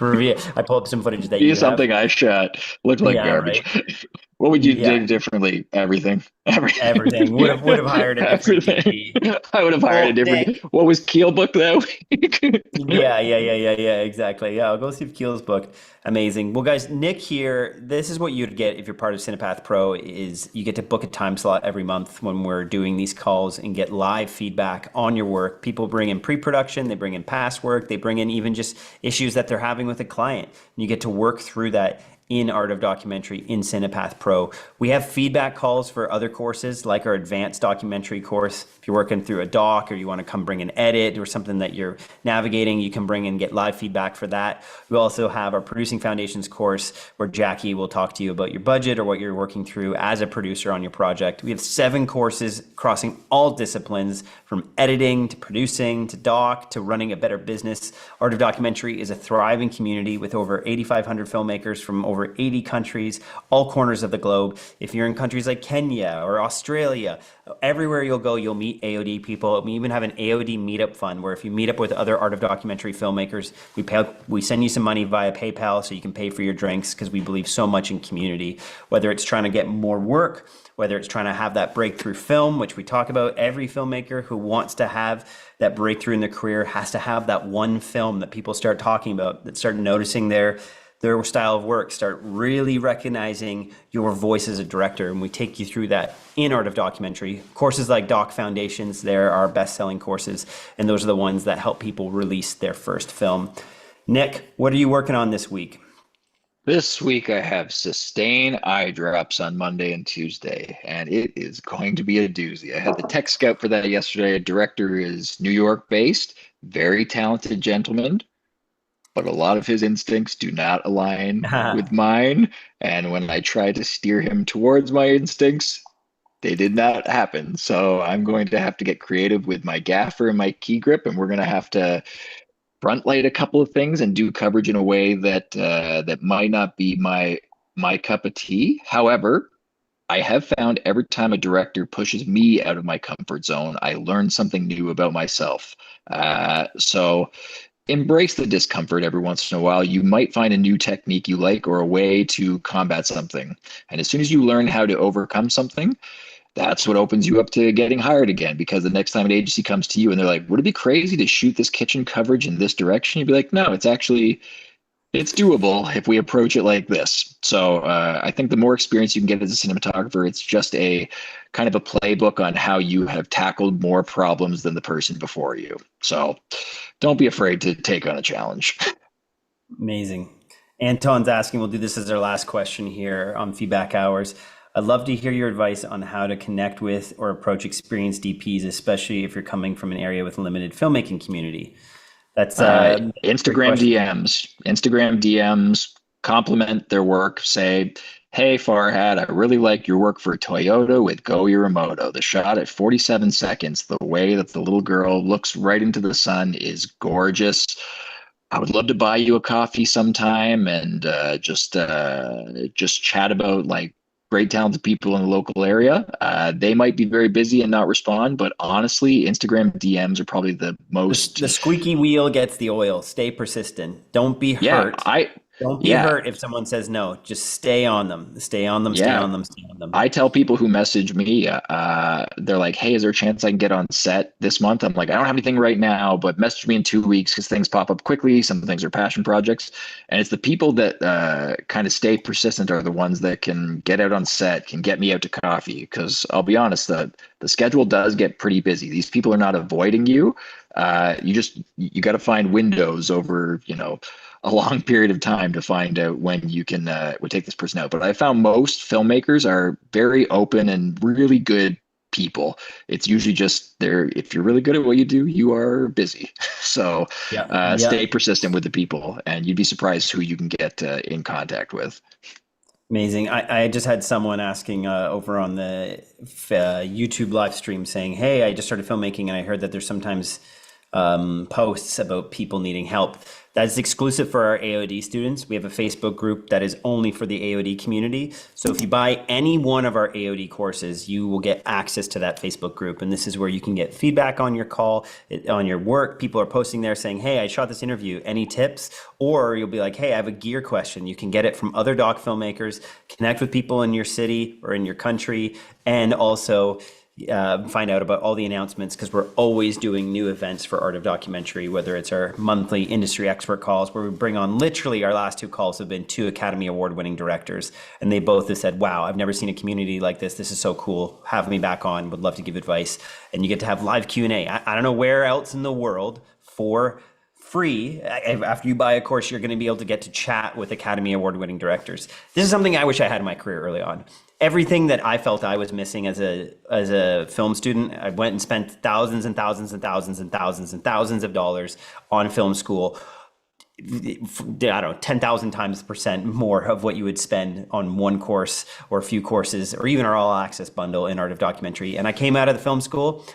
I pulled up some footage that you have. Something I shot looked like garbage. Right? What would you Yeah. do differently? Everything. Everything. Would have hired a different Everything. DP. I would have hired a different. Nick. What was Keel book that week? Yeah, exactly. Yeah, I'll go see if Keel's booked. Amazing. Well, guys, Nick here, this is what you'd get if you're part of CinePath Pro is you get to book a time slot every month when we're doing these calls and get live feedback on your work. People bring in pre-production, they bring in past work, they bring in even just issues that they're having with a client. And you get to work through that in Art of Documentary in CinePath Pro. We have feedback calls for other courses like our advanced documentary course. If you're working through a doc or you want to come bring an edit or something that you're navigating, you can bring and get live feedback for that. We also have our Producing Foundations course where Jackie will talk to you about your budget or what you're working through as a producer on your project. We have 7 courses crossing all disciplines, from editing to producing to doc to running a better business. Art of Documentary is a thriving community with over 8,500 filmmakers from over 80 countries, all corners of the globe. If you're in countries like Kenya or Australia, everywhere you'll go, you'll meet AOD people. We even have an AOD meetup fund where if you meet up with other Art of Documentary filmmakers, we send you some money via PayPal so you can pay for your drinks, because we believe so much in community. Whether it's trying to get more work, whether it's trying to have that breakthrough film, which we talk about, every filmmaker who wants to have that breakthrough in their career has to have that one film that people start talking about, that start noticing their style of work, start really recognizing your voice as a director. And we take you through that in Art of Documentary. Courses like Doc Foundations, they're our best-selling courses, and those are the ones that help people release their first film. Nick, what are you working on this week? This week I have Sustain eye drops on Monday and Tuesday, and it is going to be a doozy. I had the tech scout for that yesterday. A director is New York based, very talented gentleman, but a lot of his instincts do not align with mine. And when I try to steer him towards my instincts, they did not happen. So I'm going to have to get creative with my gaffer and my key grip, and we're going to have to front light a couple of things and do coverage in a way that that might not be my cup of tea. However, I have found every time a director pushes me out of my comfort zone, I learn something new about myself. So embrace the discomfort every once in a while. You might find a new technique you like or a way to combat something. And as soon as you learn how to overcome something, that's what opens you up to getting hired again. Because the next time an agency comes to you and they're like, would it be crazy to shoot this kitchen coverage in this direction? You'd be like, no, it's doable if we approach it like this. So I think the more experience you can get as a cinematographer, it's just a kind of a playbook on how you have tackled more problems than the person before you. So don't be afraid to take on a challenge. Amazing. Anton's asking, we'll do this as our last question here on feedback hours. I'd love to hear your advice on how to connect with or approach experienced DPs, especially if you're coming from an area with limited filmmaking community. That's Instagram DMs, compliment their work. Say, hey, Farhad, I really like your work for Toyota with Go Yuramoto. The shot at 47 seconds, the way that the little girl looks right into the sun is gorgeous. I would love to buy you a coffee sometime and just chat about like great talented people in the local area. They might be very busy and not respond, but honestly, Instagram DMs are probably the most. The squeaky wheel gets the oil. Stay persistent. Don't be hurt. Don't be hurt if someone says no. Just stay on them. Stay on them. Stay on them. Stay on them. I tell people who message me, they're like, hey, is there a chance I can get on set this month? I'm like, I don't have anything right now, but message me in 2 weeks because things pop up quickly. Some things are passion projects. And it's the people that kind of stay persistent are the ones that can get out on set, can get me out to coffee. Because I'll be honest, the schedule does get pretty busy. These people are not avoiding you. You got to find windows over, a long period of time to find out when you can would take this person out. But I found most filmmakers are very open and really good people. It's usually just if you're really good at what you do, you are busy. So stay persistent with the people and you'd be surprised who you can get in contact with. Amazing. I just had someone asking over on the YouTube live stream saying, hey, I just started filmmaking and I heard that there's sometimes posts about people needing help. That is exclusive for our AOD students. We have a Facebook group that is only for the AOD community. So if you buy any one of our AOD courses, you will get access to that Facebook group. And this is where you can get feedback on your call, on your work. People are posting there saying, hey, I shot this interview. Any tips? Or you'll be like, hey, I have a gear question. You can get it from other doc filmmakers, connect with people in your city or in your country, and also find out about all the announcements, because we're always doing new events for Art of Documentary, whether it's our monthly industry expert calls where we bring on, literally our last 2 calls have been 2 Academy Award winning directors, and they both have said, wow, I've never seen a community like this. This is so cool. Have me back on. Would love to give advice. And you get to have live Q&A. I don't know where else in the world for free. After you buy a course, you're going to be able to get to chat with Academy Award-winning directors. This is something I wish I had in my career early on. Everything that I felt I was missing as a film student, I went and spent thousands and thousands and thousands and thousands and thousands of dollars on film school. I don't know, 10,000 times percent more of what you would spend on one course or a few courses or even our all access bundle in art of documentary. And I came out of the film school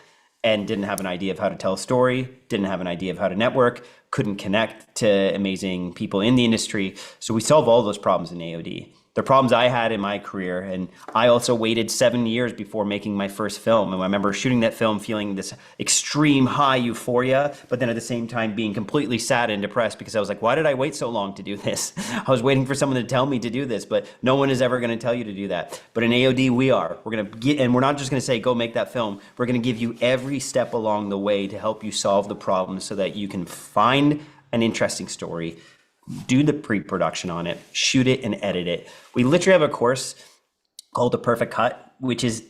and didn't have an idea of how to tell a story, didn't have an idea of how to network, couldn't connect to amazing people in the industry. So we solve all those problems in AOD. The problems I had in my career, and I also waited 7 years before making my first film. And I remember shooting that film feeling this extreme high euphoria, but then at the same time being completely sad and depressed because I was like, why did I wait so long to do this? I was waiting for someone to tell me to do this, but no one is ever going to tell you to do that. But in AOD, we are. We're going to get, and we're not just going to say, go make that film. We're going to give you every step along the way to help you solve the problem so that you can find an interesting story, do the pre-production on it, shoot it and edit it. We literally have a course called The Perfect Cut, which is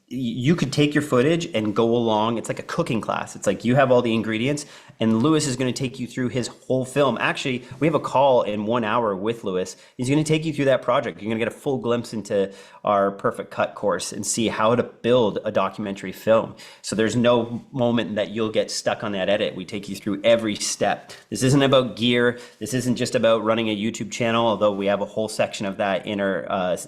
you could take your footage and go along. It's like a cooking class. It's like you have all the ingredients and Lewis is going to take you through his whole film. Actually, we have a call in 1 hour with Lewis. He's going to take you through that project. You're going to get a full glimpse into our Perfect Cut course and see how to build a documentary film. So there's no moment that you'll get stuck on that edit. We take you through every step. This isn't about gear. This isn't just about running a YouTube channel, although we have a whole section of that in our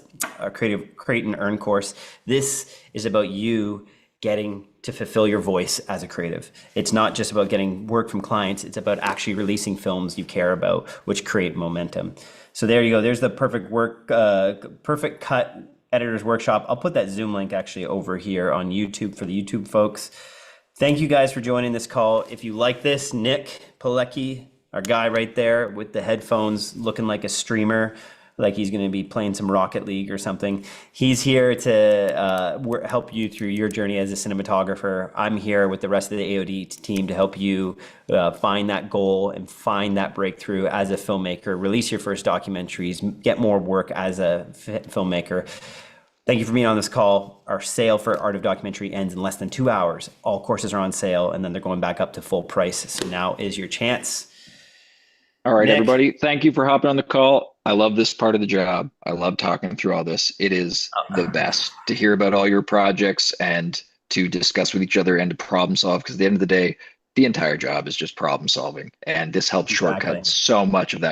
Create and Earn course. This is about you getting to fulfill your voice as a creative. It's not just about getting work from clients. It's about actually releasing films you care about, which create momentum. So there you go. There's the Perfect Cut Editor's Workshop. I'll put that Zoom link actually over here on YouTube for the YouTube folks. Thank you guys for joining this call. If you like this, Nick Pilecki, our guy right there with the headphones looking like a streamer, like he's going to be playing some Rocket League or something. He's here to help you through your journey as a cinematographer. I'm here with the rest of the AOD team to help you find that goal and find that breakthrough as a filmmaker, release your first documentaries, get more work as a filmmaker. Thank you for being on this call. Our sale for Art of Documentary ends in less than 2 hours. All courses are on sale and then they're going back up to full price. So now is your chance. All right, Nick. everybody. Thank you for hopping on the call. I love this part of the job. I love talking through all this. It is the best to hear about all your projects and to discuss with each other and to problem solve. Because at the end of the day, the entire job is just problem solving. And this helps shortcut so much of that.